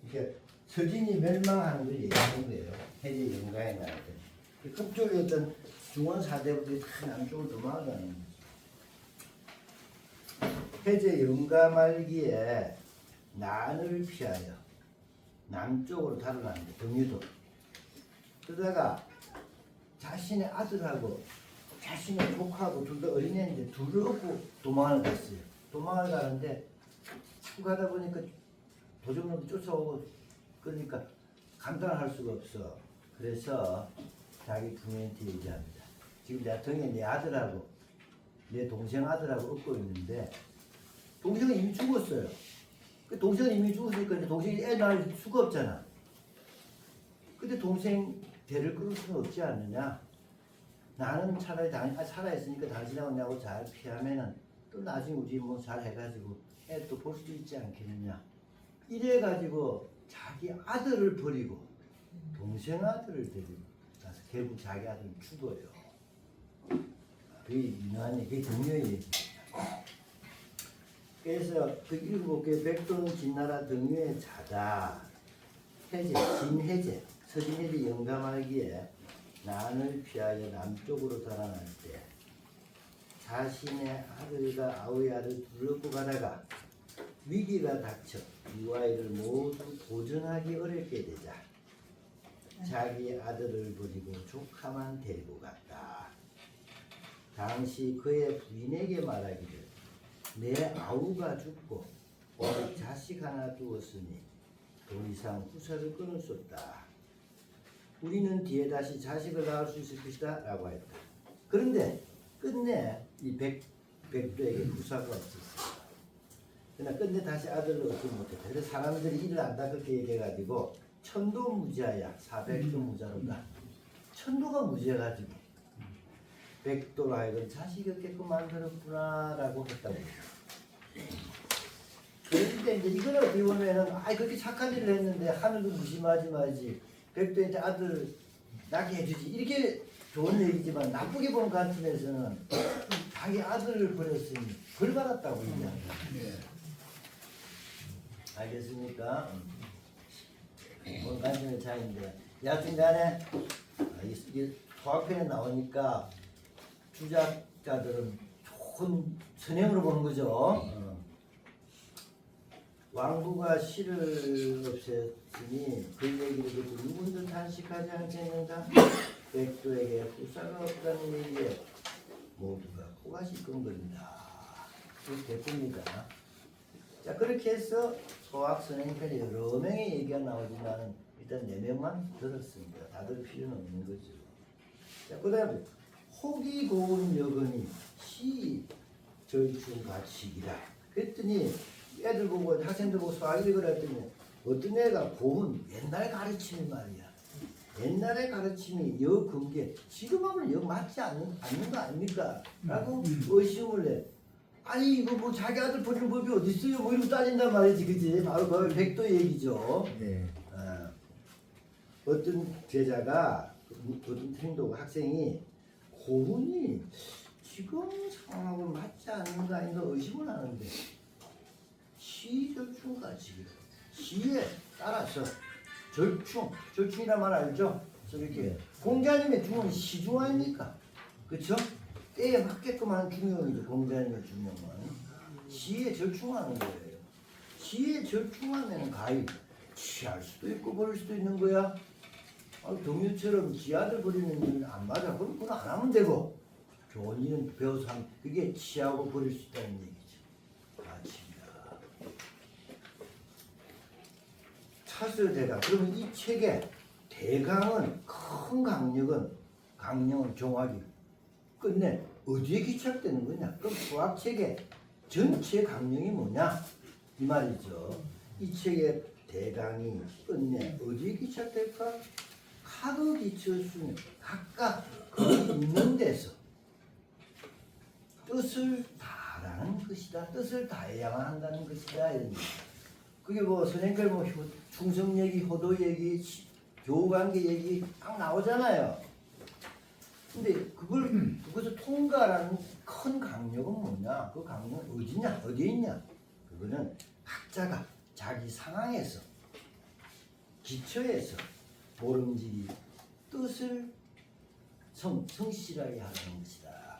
이게 서진이 멸망하는 걸 얘기하는 거예요. 해제 영가의 날. 북쪽에 있던 중원 사대부들이 다 남쪽으로 도망가는 거예요. 해제 영가 말기에 난을 피하여 남쪽으로 달아납니다. 경유도. 그러다가 자신의 아들하고 자신의 조카하고 둘 다 어린애인데 둘을 업고 도망을 갔어요. 도망을 가는데 자꾸 가다 보니까 도적놈이 쫓아오고 그러니까 감당할 수가 없어. 그래서 자기 부모한테 얘기합니다. 지금 내가 등에 내 아들하고 내 동생 아들하고 업고 있는데 동생은 이미 죽었어요. 그 동생은 이미 죽었으니까 이제 동생이 애 낳을 수가 없잖아. 근데 동생 대를 끊을 수는 없지 않느냐. 나는 차라리 살아있으니까 당신하고 나하고 잘 피하면은 또 나중에 우리 뭐 잘 해가지고 애 또 볼 수도 있지 않겠느냐. 이래가지고 자기 아들을 버리고 동생 아들을 데리고 나서 결국 자기 아들은 죽어요. 그게 유명한 얘기, 그게 등려의 얘기입니다. 그래서 그 7개 백도는 진나라 등유의 자다. 해제, 진해제, 서진일이 영감하기에 난을 피하여 남쪽으로 달아날 때 자신의 아들과 아우의 아들 둘러고 가다가 위기가 닥쳐 이와이를 모두 보존하기 어렵게 되자 자기 아들을 버리고 조카만 데리고 갔다. 당시 그의 부인에게 말하기를 내 아우가 죽고 오직 자식 하나 두었으니 더 이상 후사를 끊을 수 없다. 우리는 뒤에 다시 자식을 낳을 수 있을 것이다 라고 했다. 그런데 끝내 이 백도에게 후사가 없었어요. 그러나 끝내 다시 아들을 얻지 못했다. 그래서 사람들이 이를 안다 그렇게 얘기해가지고 천도무자야 400조 무자로다. 천도가 무죄가지고 백도로 하여금 자식이 없게끔 만들었구나 라고 했다고. 그런데 이제 이걸 어떻게 보면은 그렇게 착한 일을 했는데 하늘도 무심하지 말지 백도한테 아들 낳게 해주지 이렇게 좋은 얘기지만 나쁘게 본 관점에서는 자기 아들을 버렸으니 벌 받았다고 얘기합니다. 알겠습니까? 본 관점의 차이인데 여하튼간에 이게 소학편에 나오니까 주작자들은 좋은 선행으로 보는 거죠. 왕부가 씨를 없앴으니 그 얘기를 듣고 누군들 탄식하지 않겠는가? 백도에게 후사가 없다는 얘기에 모두가 코가 시큰거린다. 그게 대표입니다. 자, 그렇게 해서 소학 선행편에 여러 명의 얘기가 나오지만 일단 4명만 들었습니다. 다 들을 필요는 없는 거죠. 자, 그 다음에 혹이 고운 여건이 시 절충가치기라. 그랬더니 애들 보고 학생들 보고 소학 읽으라 했더니 어떤 애가 고운 옛날 가르침이 말이야. 옛날의 가르침이 여 근계 지금하고는 여 맞지 않는 거 아닙니까? 라고 의심을 해. 아니 이거 뭐 자기 아들 버리는 법이 어디 있어요? 뭐 이러고 따진단 말이지, 그지? 바로 그 백도 얘기죠. 네. 어떤 제자가 어떤 행도 학생이 고운이 지금 상황하고 맞지 않는가 아닌가 의심을 하는데 시절충가지 시에 따라서 절충이란 말 알죠? 이렇게 공자님의 중은 시중 아닙니까? 그렇죠? 때에 맞게끔 하는 중용이죠. 공자님의 중용은 시에 절충하는 거예요. 시에 절충하면 가히 취할 수도 있고 버릴 수도 있는 거야. 동유처럼 지 아들 버리는 일은 안 맞아. 그럼 그건 안 하면 되고 좋은 일은 배워서 하면 그게 취하고 버릴 수 있다는 얘기죠. 맞습니다. 차수대가 그러면 이 책의 대강은 큰 강령은 종합이 끝내 어디에 기착되는 거냐? 그럼 수학책의 전체 강령이 뭐냐? 이 말이죠. 이 책의 대강이 끝내 어디에 기착될까? 각의 기초수는 각각 거기 있는 데서 뜻을 다라는 것이다. 뜻을 다해야만 한다는 것이다. 이런 그게 뭐 선생님들 뭐 충성 얘기, 효도 얘기, 교우관계 얘기 딱 나오잖아요. 근데 그것을 통과라는 큰 강력은 뭐냐? 그 강력은 어디냐? 어디에 있냐? 그거는 각자가 자기 상황에서 기초에서 모름지기 뜻을 성실하게 하는 것이다.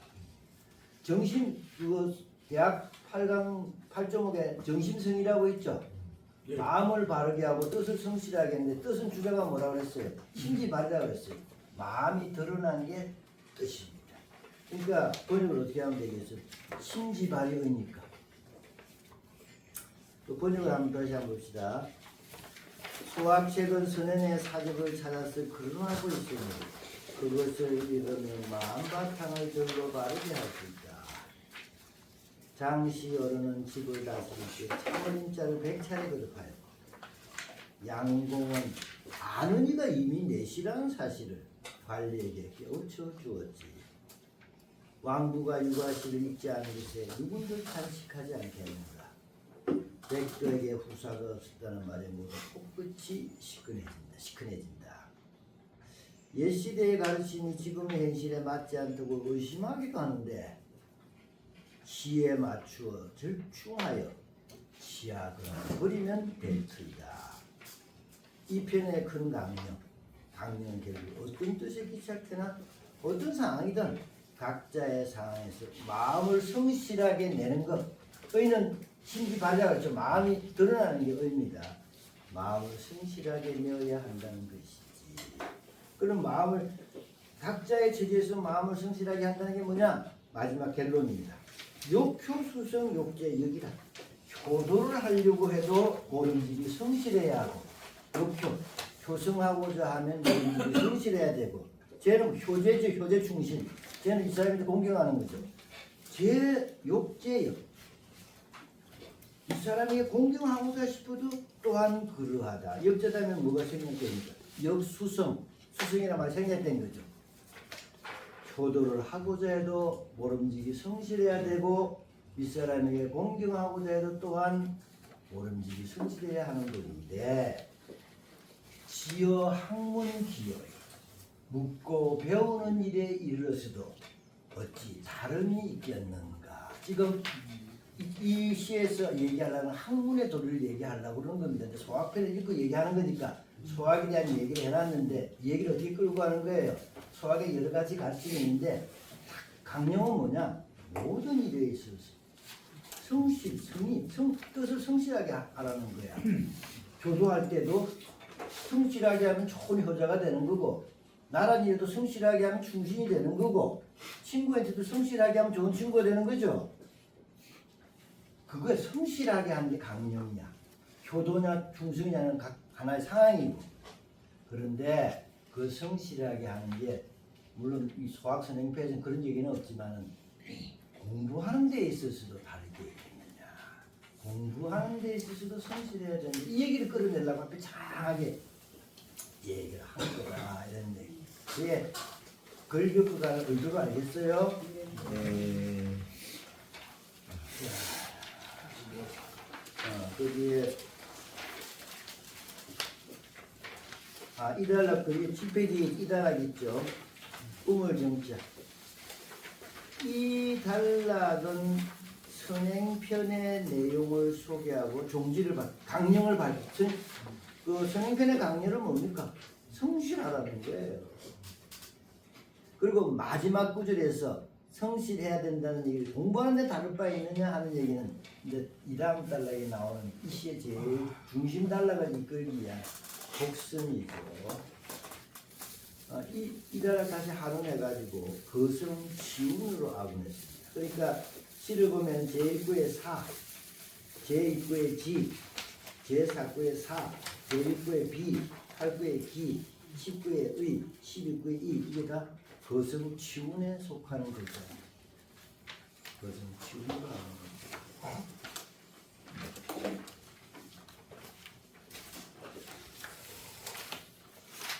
정신 그거 대학 8강 8종목에 정심성이라고 있죠. 네. 마음을 바르게 하고 뜻을 성실하게 했는데 뜻은 주제가 뭐라고 그랬어요? 심지발이라고 그랬어요. 마음이 드러난 게 뜻입니다. 그러니까 번역을 어떻게 하면 되겠어요? 심지발이니까. 그 번역을 다시 한번 봅시다. 수학책은 선현의 사적을 찾아서 거론하고 있습니다. 그것을 읽으면 마음바탕을 절로 바르게 할 수 있다. 장씨 어른은 집을 다스릴 때 참어림자를 100차례 거듭하였고 양공은 아는 이가 이미 내시라는 사실을 관리에게 깨우쳐 주었지. 왕부가 육아시를 잊지 않은 것에 누군들 탄식하지 않겠는가. 백도에게 후사가 없었다는 말에 모두 코끝이 시큰해진다. 옛 시대의 가르침이 지금의 현실에 맞지 않다고 의심하기도 하는데 시에 맞추어 절충하여 시약을 버리면 될 터이다. 이 편의 큰 강령은 결국 어떤 뜻에 기착되나 어떤 상황이든 각자의 상황에서 마음을 성실하게 내는 것. 의는 신기발랄하죠. 마음이 드러나는 게 의입니다. 마음을 성실하게 내어야 한다는 것이지. 그럼 마음을 각자의 처지에서 마음을 성실하게 한다는 게 뭐냐? 마지막 결론입니다. 욕효수성 욕제 여기다. 효도를 하려고 해도 모름지기 성실해야 하고 효성하고자 하면 모름지기 성실해야 되고 쟤는 효제죠. 효제 충신. 쟤는 이 사람한테 공경하는 거죠. 제 욕제요. 이 사람에게 공경하고자 싶어도 또한 그러하다. 역제다면 뭐가 생략됩니까? 역수성. 수성이란 말이 생략된 거죠. 효도를 하고자 해도 모름지기 성실해야 되고 윗사람에게 공경하고자 해도 또한 모름지기 성실해야 하는 것인데 지어 학문 기여에 묻고 배우는 일에 이르러서도 어찌 다름이 있겠는가. 지금 이 시에서 얘기하려는 학문의 도리를 얘기하려고 그러는 겁니다. 소학편을 읽고 얘기하는 거니까 소학에 대한 얘기를 해놨는데 이 얘기를 어떻게 끌고 가는 거예요? 소학의 여러 가지 가르침이 있는데 강령은 뭐냐? 모든 일에 있어서 뜻을 성실하게 하라는 거야. 교도할 때도 성실하게 하면 좋은 효자가 되는 거고 나란 일에도 성실하게 하면 충신이 되는 거고 친구한테도 성실하게 하면 좋은 친구가 되는 거죠. 그거에 성실하게 하는 게 강령이야. 효도냐 충성이냐는 각 하나의 상황이고 그런데 그 성실하게 하는 게 물론 이 소학선행패에서는 그런 얘기는 없지만은 공부하는 데 있어서도 다르게 얘기했느냐. 공부하는 데 있어서도 성실해야 되는데 이 얘기를 끌어내려고 앞에 장하게 얘기를 한 거다 이런 얘기. 그게 걸교구가는 의도를 알겠어요? 네. 거기에 이달락 거기 7페이지 이달락 있죠. 꿈을 정자. 이 단락은 선행편의 내용을 소개하고 종지를 강령을 밝힌 그 선행편의 강령은 뭡니까? 성실하라는 거예요. 그리고 마지막 구절에서 성실해야 된다는 얘기를 공부하는데 다를 바 있느냐 하는 얘기는 이제 이 다음 단락에 나오는 이 시의 제일 중심 단락을 이끌기 위한 복선이죠. 이 단락 다시 하론해가지고 거성 지운으로 아분했습니다. 그러니까 시를 보면 제1구의 사, 제2구의 지, 제4구의 사, 제1구의 비, 8구의 기, 10구의 의, 12구의 이 이게 다 거성 치운에 속하는 글자입니다. 거성 치운으로 하는 겁니다.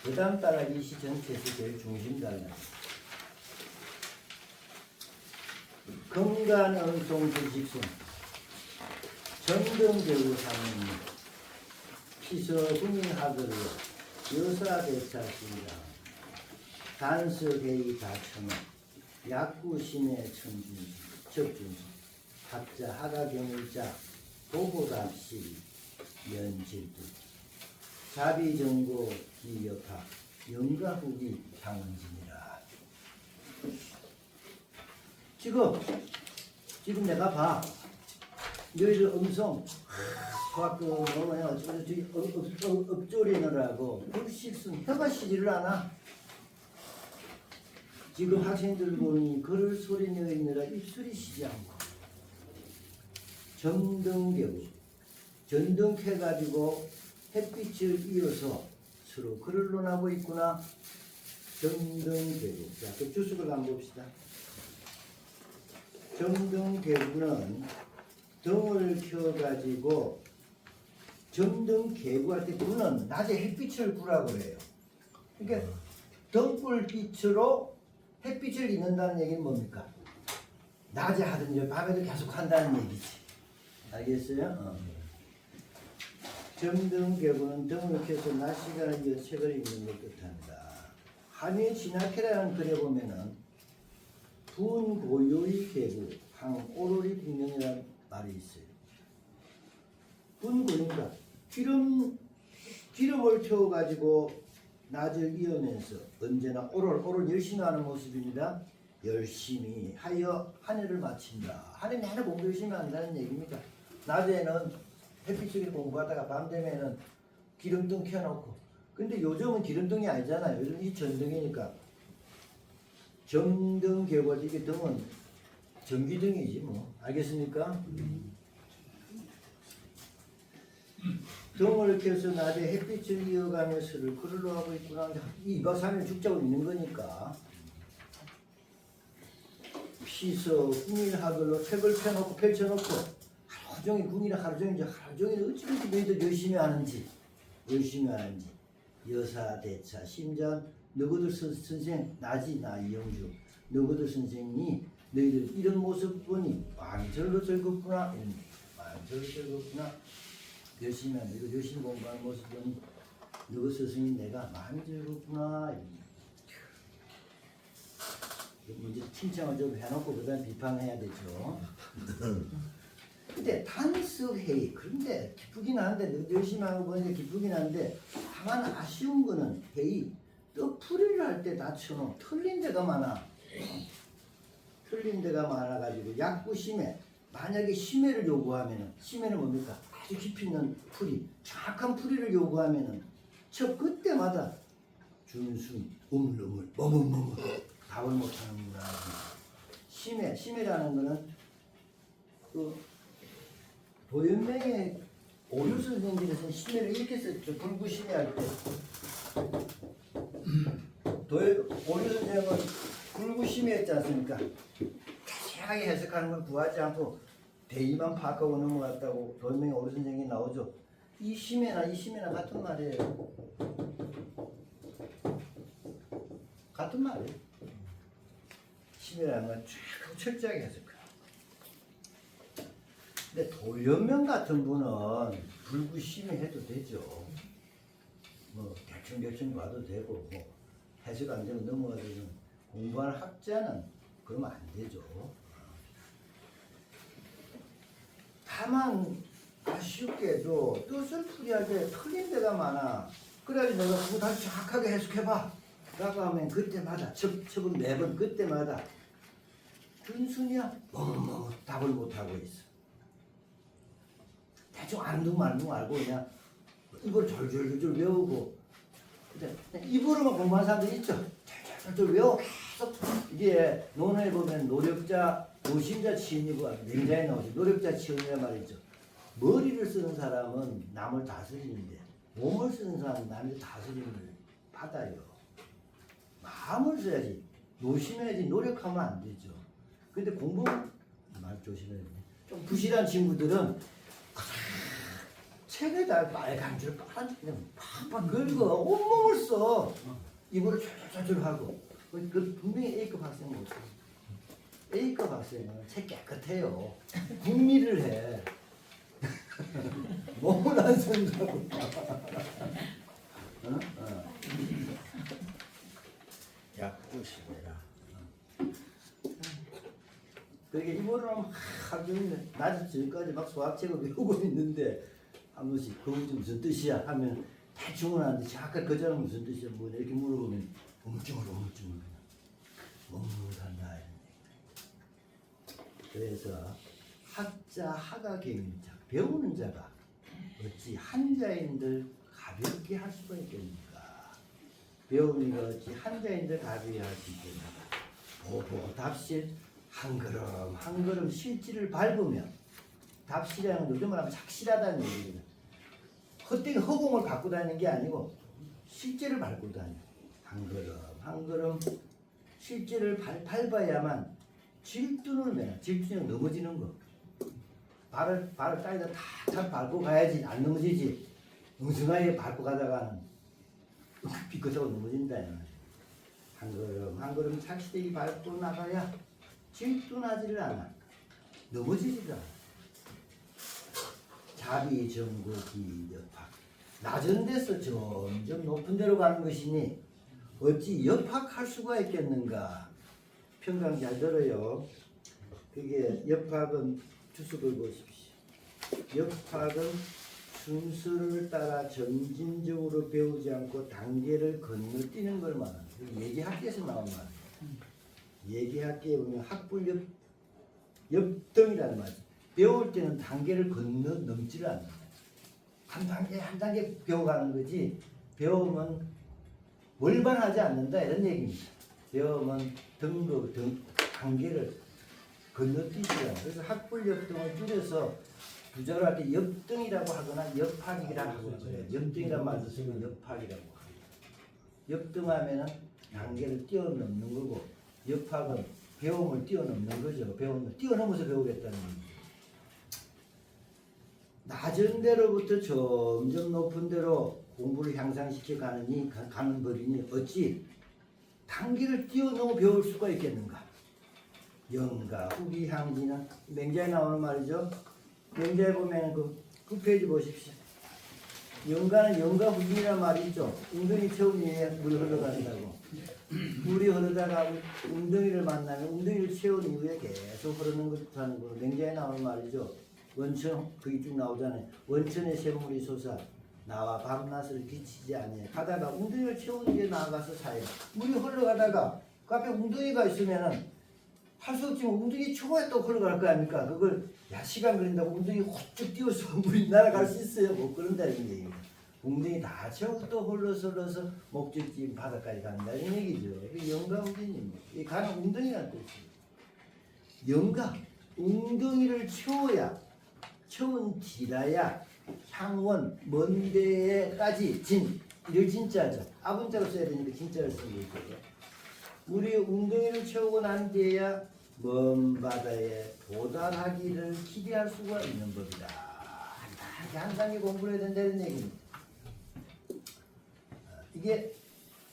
그 다음 단락이 이 시 전체에서 제일 중심 단락입니다. 건간언송 주식송 전등대우 상임 피서군인하거를 여사대차시라 단석회의 다천원 약구심의 천준수 적준수 합자 하가경일자 보고답시 연질두 자비정고 기여파 영가후기 향원진이라. 지금 내가 봐. 너희들 음성 업조리느라고 불식순 혀가 쉬지를 않아. 지금 학생들 보니 글을 소리 내느라 입술이 쉬지 않고 전등겨우 전등해가지고 햇빛을 이어서 서로 글을 논하고 있구나. 정등계구. 자, 그 주석을 한번 봅시다. 정등계구는 등을 켜가지고 정등계구할 때 구는 낮에 햇빛을 구라고 그래요. 그러니까 등불빛으로 햇빛을 입는다는 얘기는 뭡니까? 낮에 하든지 밤에도 계속 한다는 얘기지. 알겠어요? 정등계구는 등을 켜서 낮 시간에 이어 책을 읽는 걸 뜻합니다. 한의 진학회라는 글에 보면은 분고요의 계구, 항오로리 국면이라는 말이 있어요. 분고요니까 기름을 태워가지고 낮을 이으면서 언제나 오롤 열심히 하는 모습입니다. 열심히 하여 한 해를 마친다. 한 해 내내 공부 열심히 한다는 얘기입니다. 낮에는 햇빛 속에 공부하다가 밤 되면은 기름등 켜놓고. 근데 요즘은 기름등이 아니잖아요. 요즘 이 전등이니까. 정등계구 이게 등은 전기등이지 뭐. 알겠습니까? 등을 켜서 낮에 햇빛을 이어가며 술을 그르러 하고 있구나. 2박 3일 죽자고 있는 거니까. 피서 궁일하걸로 책을 펴놓고 펼쳐놓고 하루 종일 궁일을 하루 종일 어찌 그렇게 너희들 열심히 하는지 여사대차 심전 너희들 선생 나지 나 이영주 너희들 선생이 너희들 이런 모습 보니 완전로 즐겁구나 완전로 즐겁구나 열심히 하는 이거 열심히 공부하는 모습 보니 너희 스승이 내가 많이 즐겁구나. 먼저 칭찬을 좀 해놓고 그 다음에 비판해야 되죠. 근데 단습회의 그런데 기쁘긴 한데 너 열심히 하고 보니까 기쁘긴 한데 다만 아쉬운 거는 회의 또 풀이를 할 때 다쳐놓은 틀린 데가 많아. 틀린 데가 많아가지고 약구심해 만약에 심해를 요구하면은 심해는 뭡니까? 아주 깊이 있는 풀이 정확한 풀이를 요구하면은 저 그때마다 준순 우물우물 머물머물 답을 못하는구나. 심해라는 거는 그 도연맹의 오류 선생님들에서는 심해를 이렇게 썼죠. 불구심해 할 때. 오류 선생님은 불구심해 했지 않습니까? 자세하게 해석하는 걸 구하지 않고 대의만 파악하고 넘어갔다고 도연맹의 오류 선생님이 나오죠. 이 심해나 같은 말이에요. 같은 말이에요. 심이라는 건 쭉 철저하게 해석해요. 근데 도연명 같은 분은 불구심히 해도 되죠. 뭐 대충 봐도 되고 뭐 해석 안 되면 넘어가도 공부하는 학자는 그러면 안 되죠. 다만 아쉽게도 뜻을 풀이할 때 틀린 데가 많아. 그래야지 내가 그거 다시 정확하게 해석해봐 라고 하면 그때마다 첩은 매번 그때마다 준순이야 답을 못하고 있어. 대충 아는 둥 마는 둥 알고 그냥 이걸 졸졸졸 외우고 근데 입으로만 공부하는 사람들 있죠. 졸졸 외워 계속. 이게 논어에 보면 노심자 치은이고 냉자에 나오죠. 노력자 치은이란 말이죠. 머리를 쓰는 사람은 남을 다스리는데 몸을 쓰는 사람은 남의 다스림을 받아요. 마음을 써야지. 노심해야지. 노력하면 안 되죠. 근데 공부 말 조심해야 돼. 좀 부실한 친구들은 책에다 빨간 줄 파란 줄 그냥 팍팍 긁어 온몸을 써. 입으로 쫄쫄쫄 하고. 그 분명히 A급 학생은 못해. A급 학생은 책 깨끗해요. 궁리를 해. 몸을 안 쓴다고. 약구심이라. 그러니까 이번에는 하루 종일 낮에 저까지 막 수학책을 외우고 있는데 한 번씩 그거 무슨 뜻이야 하면 대충은 하는데 잠깐 그 자는 무슨 뜻이야 뭐 이렇게 물어보면 우물쭈물 머뭇한다 이런 얘기. 그래서 학자 하가 개인자 배우는 자가 어찌 한자인들 가볍게 할 수가 있겠습니까? 배우는 거 어찌 한자인들 가볍게 할 수 있겠는가? 보보 답실 한 걸음 실지를 밟으며 답실이라는 건 요즘 말하면 착실하다는 얘기입니다. 헛되게 허공을 갖고 다니는 게 아니고 실제를 밟고 다녀. 한 걸음 한 걸음 실제를 밟아야만 질둔을 매나 질둔이 넘어지는 거. 발을 따위다 탁탁 밟고 가야지 안 넘어지지. 엉성하게 밟고 가다가는 삐끗하고 넘어진다. 한 걸음 착실히 밟고 나가야 질둔하지를 않아. 넘어지지도 않아. 자비, 정고, 기, 역학. 낮은 데서 점점 높은 데로 가는 것이니 어찌 역학할 수가 있겠는가. 평강 잘 들어요. 그게 역학은 주석을 보십시오. 역학은 순서를 따라 점진적으로 배우지 않고 단계를 건너뛰는 걸 말하는 거예요. 예기학계에서 나온 말이에요. 예기학계에 보면 학불 역등이라는 말이죠. 배울 때는 단계를 넘지를 않는다. 한 단계 배워가는 거지 배우면 월반하지 않는다 이런 얘기입니다. 배우면 단계를 건너뛰지 않아요. 그래서 학불 역등을 줄여서 부자로 할 때 역등이라고 하거나 역학이라고 하거든요. 역등이라는 말도 쓰면 역학이라고 하고 역등하면은 단계를 뛰어넘는 거고 역학은 배움을 뛰어넘는 거죠. 배움을 뛰어넘어서 배우겠다는 얘기죠. 낮은 데로부터 점점 높은 데로 공부를 향상시켜 가는 법이니 어찌 단계를 뛰어넘어 배울 수가 있겠는가? 영가 후기 향지는 맹자에 나오는 말이죠. 맹자에 보면 그 페이지 보십시오. 영가는 영가 후진이라는 말이 있죠. 웅덩이 처음 위에 물이 흘러간다고. 물이 흐르다가 웅덩이를 만나면 웅덩이를 채운 이후에 계속 흐르는 것하는 거. 맹자에 나오는 말이죠. 원천 그게 쭉 나오잖아요. 원천의 샘물이 솟아 나와 밤낮을 비치지 아니해. 가다가 웅덩이를 채우는 게 나아가서 사이. 물이 흘러가다가 그 앞에 웅덩이가 있으면은 할 수 없지만 웅덩이 초에 또 흘러갈 거 아닙니까? 그걸 시간 걸린다고 웅덩이 훌쩍 띄워서 물이 날아갈 수 있어요? 못 그런다는 얘기예요. 웅덩이 다 채우고 또 흘러서 목적지 바다까지 간다는 얘기죠. 이게 영가 웅덩이입니다. 이 가는 웅덩이라는 뜻이에요. 영가 웅덩이를 채운 뒤라야 향원 먼 데까지 이를 진짜죠. 아분자로 써야 되니까 진짜를 쓰는 거죠. 우리 웅덩이를 채우고 난 뒤에야 먼 바다에 도달하기를 기대할 수가 있는 법이다. 한 단계 공부를 해야 된다는 얘기입니다. 이게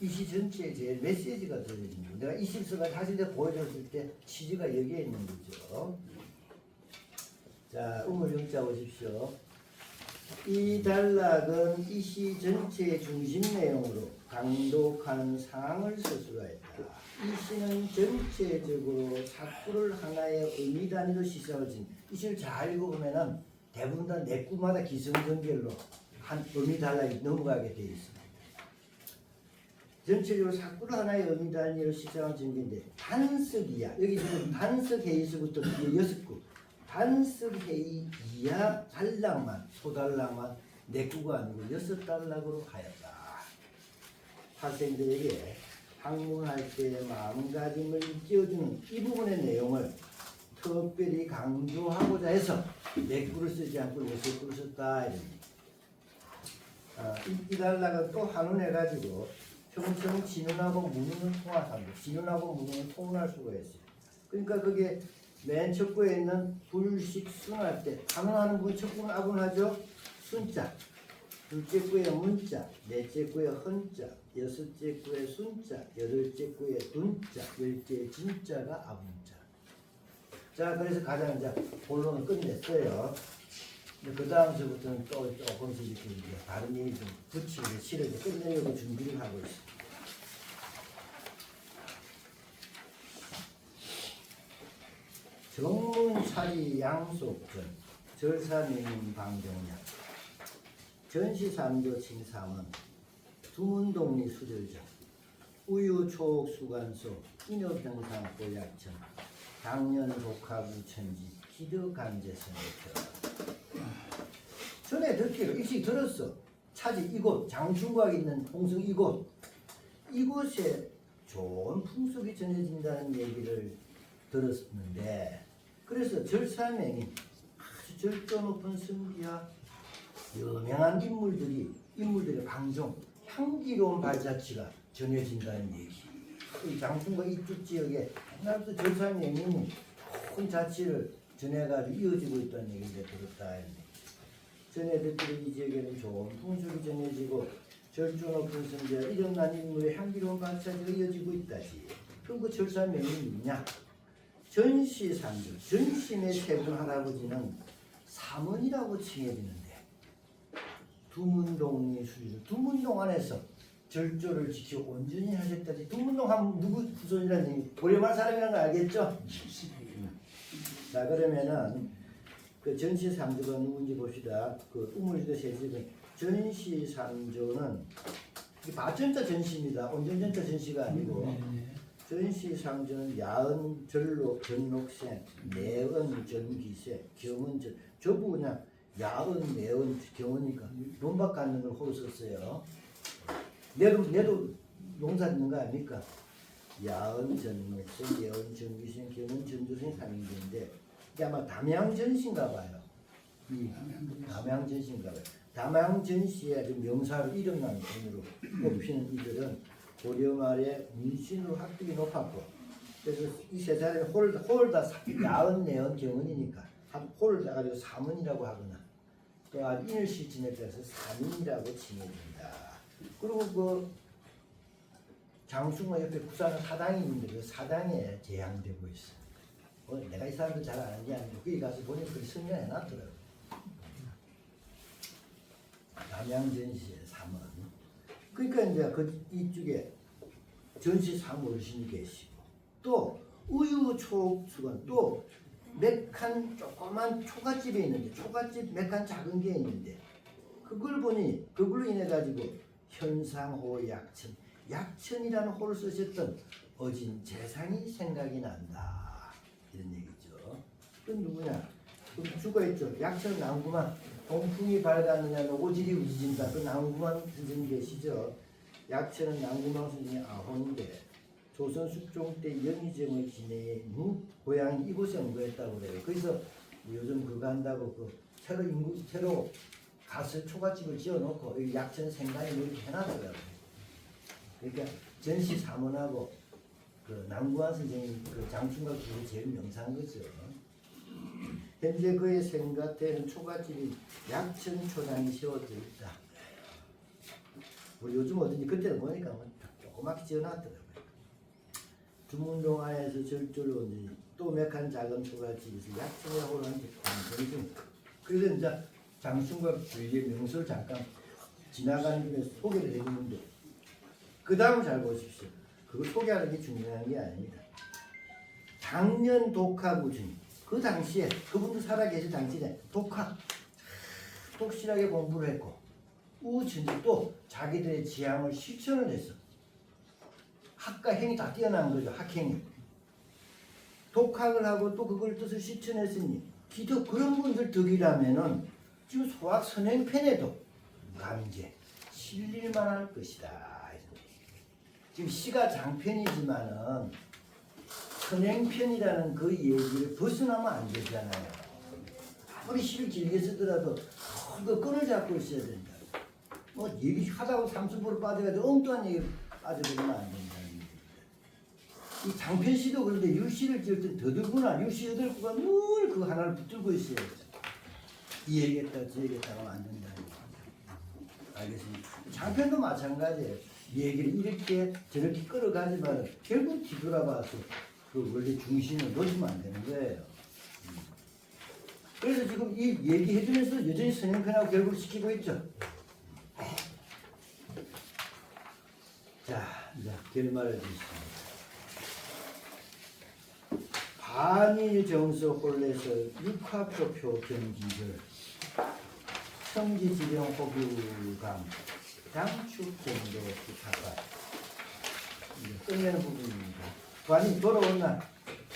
이 시 전체에 제일 메시지가 들어있는 거예요. 내가 이 실수가 다시 내가 보여줬을 때 취지가 여기에 있는 거죠. 자, 우물영자 보십시오. 이 단락은 이 시 전체의 중심 내용으로 강독한 상황을 서술하였다. 이 시는 전체적으로 사구를 하나의 의미 단위로 시작을 진. 이 시를 잘 읽어보면은 대부분 다 내구마다 기성전결로 한 의미 단락이 넘어가게 되어 있습니다. 전체적으로 사구를 하나의 의미 단위로 시작한 전개인데 단석이야. 여기 지금 단석회의서부터 뒤에 6구. 단석회의 이하 단락만 소단락만 내구가 아니고 6단락으로 하였다. 학생들에게 학문할 때 마음가짐을 띄워주는 이 부분의 내용을 특별히 강조하고자 해서 내구를 쓰지 않고 6구를 썼다. 이 단락은 또 한운해가지고 평생 진운하고 문운을 통합합니다. 진운하고 문운을 통운할 수가 있어요. 그러니까 그게 맨 첫 구에 있는 불식 순할 때 한운하는 분 첫 구는 아분하죠. 순자. 둘째 구에 문자, 넷째 구에 헌자, 여섯째 구에 순자, 여덟째 구에 둔자, 열째 진자가 아분자. 자, 그래서 가장 이제 본론을 끝냈어요. 그 다음서부터는 또 조금씩 이렇게 다른 얘기 좀 붙이고 시를 끝내려고 준비를 하고 있습니다. 정문사리 양속전, 절사명인 방정량, 전시삼교 칭삼은 두문동리 수절정, 우유초옥 수관소, 인효평상 보약천, 당년복합우천지, 기드간제선에서 전에 듣기로 일찍 들었어. 차지 이곳 장충과학 있는 홍성 이곳에 좋은 풍속이 전해진다는 얘기를 들었는데 그래서 절사명이 아주 절도 높은 성기와 유명한 인물들의 방종 향기로운 발자취가 전해진다는 얘기. 이 장충과 이쪽 지역에 옛날부터 절산 영인이 큰 자치를 전해가지고 이어지고 있다는 얘기를 들었다. 전해들끼리 이 지역에는 좋은 풍속이 전해지고 절주 높은 선지와 이름난 인물의 향기로운 반차가 이어지고 있다지. 그럼 그 절산 명인이 있냐? 전시상주, 전신의 세분 할아버지는 삼원이라고 칭해지는데 두문동리 수리를 두문동 안에서 절조를 지켜 온전히 하셨다지. 두문동 하면 누구 후손이라는 얘기? 고려말 사람이라는 거 알겠죠? 자 그러면은 그 전시상조가 누군지 봅시다. 그 우물지도 세집은 전시상조는 바전자 전시입니다. 온전전자 전시가 아니고 전시상조는 야은 전록 전록생 내은 전기세 경은 전 전부 그냥 야은 내은 경은이니까 논밭 갖는 걸 호로 썼어요. 내도 농사 짓는 거 아닙니까? 야은 전록생 예은 전기생 경은 전조생 3인인데 이게 아마 담양전시인가 봐요. 이 담양전시인가 봐요. 담양전시의 그 명사로 이름난 분으로 뽑히는 이들은 고려말에 문신으로 학득이 높았고 그래서 이 세 사람이 홀다 야은 내은 경은이니까 홀을 따가지고 삼은이라고 하거나 또 아주 인을실진에 따라서 삼인이라고 칭해진다. 그리고 그 장충과 옆에 부산은 사당이 있는데 그 사당에 제향되고 있어. 내가 이 사람들 잘 아는 게 아니고 거기 가서 보니까 그렇게 설명해놨더라고요. 담양전시의 삼은. 그러니까 이제 그 이쪽에 전시 삼어르신이 계시고 또 우유초수건 또 몇 칸 조그만 초가집에 있는데 초가집 몇 칸 작은 게 있는데 그걸 보니 그걸로 인해 가지고 현상호 약천 약천이라는 호를 쓰셨던 어진 재상이 생각이 난다 이런 얘기죠. 그건 누구냐? 그 주가 있죠. 약천 낭구만 동풍이 밝았느냐는 오지리 우지진다. 그 낭구만 선생님 계시죠. 약천은 낭구만 선생님이 아혼인데 조선 숙종 때 영의정의 진해에 고향이 이곳에 옮겨했다고 그래요. 그래서 요즘 그거 한다고 그 새로 가서 초가집을 지어놓고 여기 약천 생간에 이렇게 해놨더라고요. 그러니까 전시 삼원하고 그 남구한 선생님 그 장충과 그게 제일 명사한 거죠. 현재 그의 생각대는 초가집이 약천 초장이 세워져 있다. 우리 요즘 어딘지 그때는 보니까 뭐 조그맣게 지어놨더라고요. 주문동 안에서 절조를 온지 또 몇 칸 작은 초가집에서 약천에 호랑이 광전중. 그래서 이제 장충과 그의 명소를 잠깐 지나가는 중에 소개를 해주는데 그 다음 잘 보십시오. 그거 소개하는 게 중요한 게 아닙니다. 당년 독학우중 그 당시에 그분도 살아계실 당시에 독실하게 공부를 했고 우진도 또 자기들의 지향을 실천을 했어. 학과 행이 다 뛰어난 거죠. 학행이. 독학을 하고 또 그걸 뜻을 실천했으니 기도 그런 분들 덕이라면은 지금 소학 선행편에도 감제 실릴만할 것이다. 지금 시가 장편이지만은 선행편이라는 그 얘기를 벗어나면 안 되잖아요. 아무리 시를 길게 쓰더라도 그 끈을 잡고 있어야 된다. 뭐 얘기하다고 삼순포로 빠져가지고 엉뚱한 얘기 빠져버리면 안 된다는 얘기입니다. 이 장편시도 그런데 유시를 지을 때 더더구나 유시 8구가 늘 그 하나를 붙들고 있어야죠. 이 얘기했다가 저 얘기했다가 하면 안 된다는 얘기입니다. 알겠습니다. 장편도 마찬가지예요. 얘기를 이렇게 저렇게 끌어가지만 결국 뒤돌아봐서 그 원래 중심을 놓치면 안 되는 거예요. 그래서 지금 이 얘기해주면서 여전히 선행편하고 결국을 시키고 있죠. 자, 이제 결말을 짓습니다. 반일 정서 홀에서 육화표표 경기를 성지지령 호규감 장축정도 부탁과 끝내는 부분입니다. 관이 돌아온 날,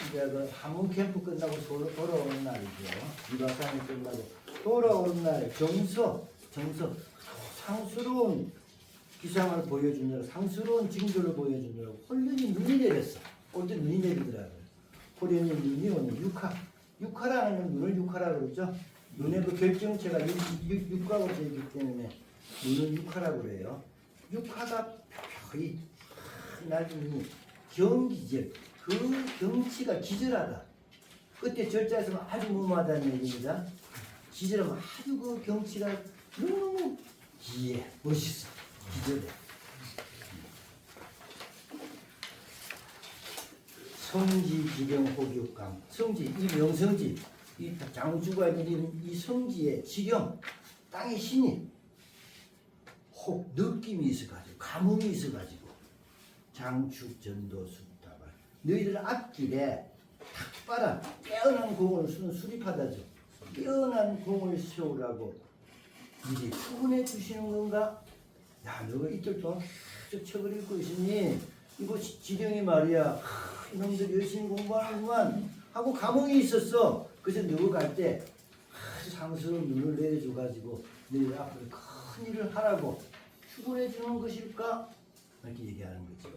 이제 그 한문 캠프 끝나고 돌아오는 날이죠. 2박 3일 끝나고 돌아오는 날 정서 상스러운 기상을 보여주느라 상스러운 징조를 보여주느라고 홀연히 눈이 내렸어. 올 때 눈이 내리더라고요. 홀연히 눈이 오는 육화라는 눈을 육화라고 그러죠. 눈의 그 결정체가 육과로 되어 있기 때문에 눈은 육화라고 그래요. 육화가 펴이 낡은 눈이 경기질, 그 경치가 기절하다. 그때 절자에서는 아주 무모하다는 얘기입니다. 기절하면 아주 그 경치가 너무 기해, 멋있어, 기절해. 성지, 지경, 호교감. 성지, 이 명성지, 이 장주가 있는 이 성지의 지경, 땅의 신이 혹 느낌이 있어가지고, 감흥이 있어가지고, 장축, 전도, 숫다발. 너희들 앞길에 탁발한 깨어난 공을 수립하다죠. 깨어난 공을 세우라고 미리 추근해 주시는 건가? 야, 너가 이틀 동안 쭉 책을 읽고 있으니 이거 지령이 말이야. 이놈들 열심히 공부하는구만 하고 감흥이 있었어. 그래서 너가 갈 때 아주 상스러운 눈을 내려줘가지고 너희들 앞으로 큰 일을 하라고 추근해 주는 것일까? 이렇게 얘기하는 거죠.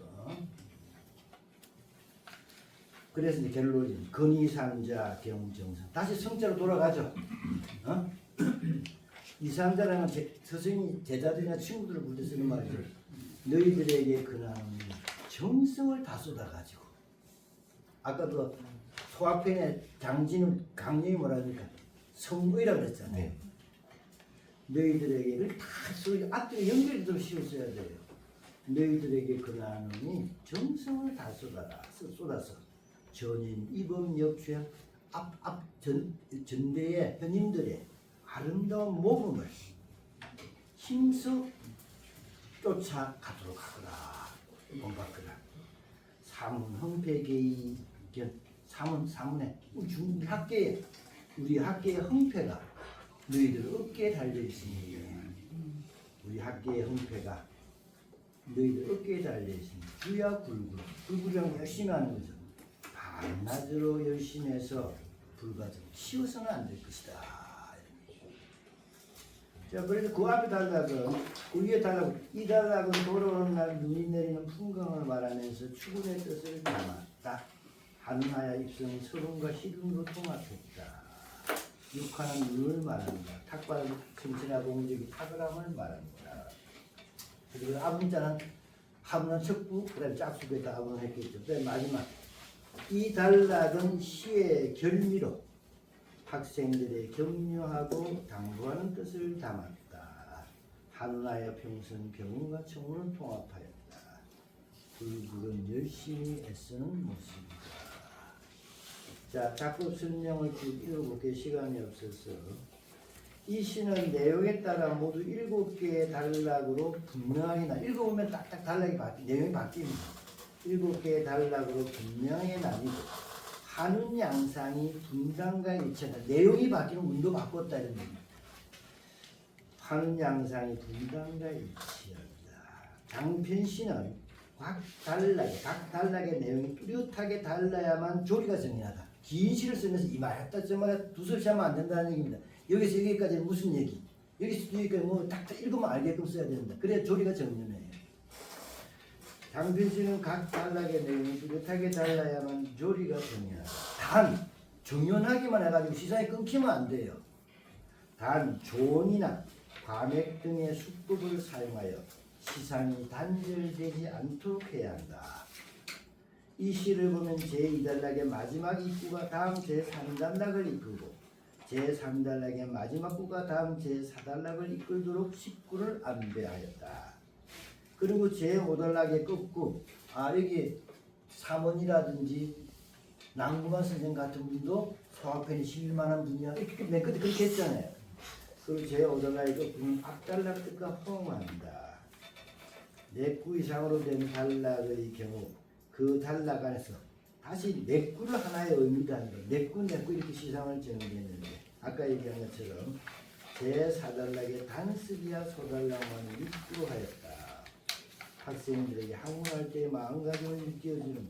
그래서 이제 결론이 근이상자 경정성. 다시 성자로 돌아가죠. 어? 이상자라는 스승이 제자들이나 친구들을 부를 때 쓰는 말이죠. 너희들에게 근하는 정성을 다 쏟아가지고. 아까도 소학편의 장진은 강령이 뭐라니까 성부이라고 그랬잖아요. 네. 너희들에게를 다 앞뒤로 연결되도록 씌워줘야 돼요. 너희들에게 근하노니 정성을 다 쏟아서 전인 이범 역주야 전대의 현인들의 아름다운 모범을 힘써 쫓아가도록 하거라. 본받거라. 사문 흥패계의 사문에 우리 학계의 흥패가 너희들 어깨에 달려 있으니 우리 학계의 흥패가 너희들 어깨에 달려 있으니 주야 굴구령 열심히 하는 거죠. 밤낮으로 열심히 해서 불가정 치워서는 안 될 것이다. 자, 그래서 그 앞에 단락은 그 위에 단락은 이 단락은 돌아오는 날 눈이 내리는 풍광을 말하면서 추구의 뜻을 담았다. 한나야 입성 서름과 희름으로 통합했다. 육하는 눈을 말한다. 탁발은 승진하고 공적이 탁월함을 말한다. 그리고 아분자는 하문은 척부, 그 다음에 짝수에다 아분을 했겠죠. 그 다음에 마지막 이 단락은 시의 결미로 학생들의 격려하고 당부하는 뜻을 담았다. 한나야 평선 병원과 청문을 통합하였다. 불굴은 열심히 애쓰는 모습이다. 자, 작품 설명을 쭉 읽어볼게요. 시간이 없어서. 이 시는 내용에 따라 모두 7개의 단락으로 분명하게 읽어보면 딱딱 단락이 내용이 바뀝니다. 7개의 단락으로 분명하게 나뉘고 한운 양상이 분당과 일치한다. 내용이 바뀌는 운도 바꿨다 이런 얘기입니다. 한운 양상이 분당과 일치한다. 장편시는 각 단락의 내용이 뚜렷하게 달라야만 조리가 정리하다. 긴 시를 쓰면서 이 말했다 저 말했다 두서없이 하면 안 된다는 얘기입니다. 여기서 여기까지는 무슨 얘기? 여기서 여기까지 뭐 딱딱 읽으면 알게끔 써야 된다. 그래야 조리가 정리해요. 장편시는 각 단락의 내용이 뚜렷하게 달라야만 조리가 정리하다. 단 정연하기만 해가지고 시선이 끊기면 안 돼요. 단 조언이나 과맥 등의 수법을 사용하여 시상이 단절되지 않도록 해야 한다. 이 시를 보면 제2단락의 마지막 입구가 다음 제3단락을 이끌고 제3단락의 마지막 구가 다음 제4단락을 이끌도록 식구를 안배하였다. 그리고 제5단락의 끝구 여기 삼원이라든지 낭구만 선생 같은 분도 소학편이 실만한 분이야 이렇게 맨 끝에 그렇게 했잖아요. 그리고 제5단락의 끝구는 앞단락 뜻과 호응한다. 4구 이상으로 된 단락의 경우 그 단락 안에서 다시 4구를 하나의 의미다 하는 거. 4구 이렇게 시상을 정리했는데 아까 얘기한 것처럼 제4단락의 단습이야 소단락만을 6구로 하였다. 학생들에게 학문할 때 마음가짐을 일깨워주는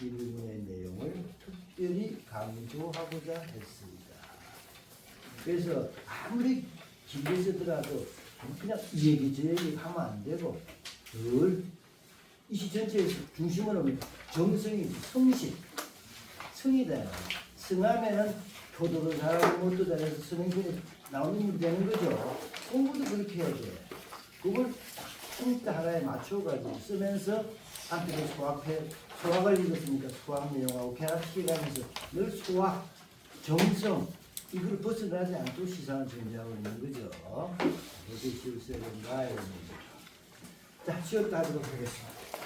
이 부분의 내용을 특별히 강조하고자 했습니다. 그래서 아무리 길게 쓰더라도 그냥 이 얘기 저 얘기 하면 안 되고 늘 이 시 전체의 중심으로 정성이지 성이다. 성하면은 표도도 잘하고 못도 잘해서 성인분이 나오는 일이 되는 거죠. 공부도 그렇게 해야 돼. 그걸 딱 하나에 맞춰가지고 쓰면서 한편에 소학을 읽었으니까 소학 내용하고 결합시켜가면서 늘 소학, 정성 이걸 벗어나지 않고 시상을 존재하고 있는 거죠. 어떻게 시를 써야 된다 이런 거죠. 자, 시험도 하도록 하겠습니다.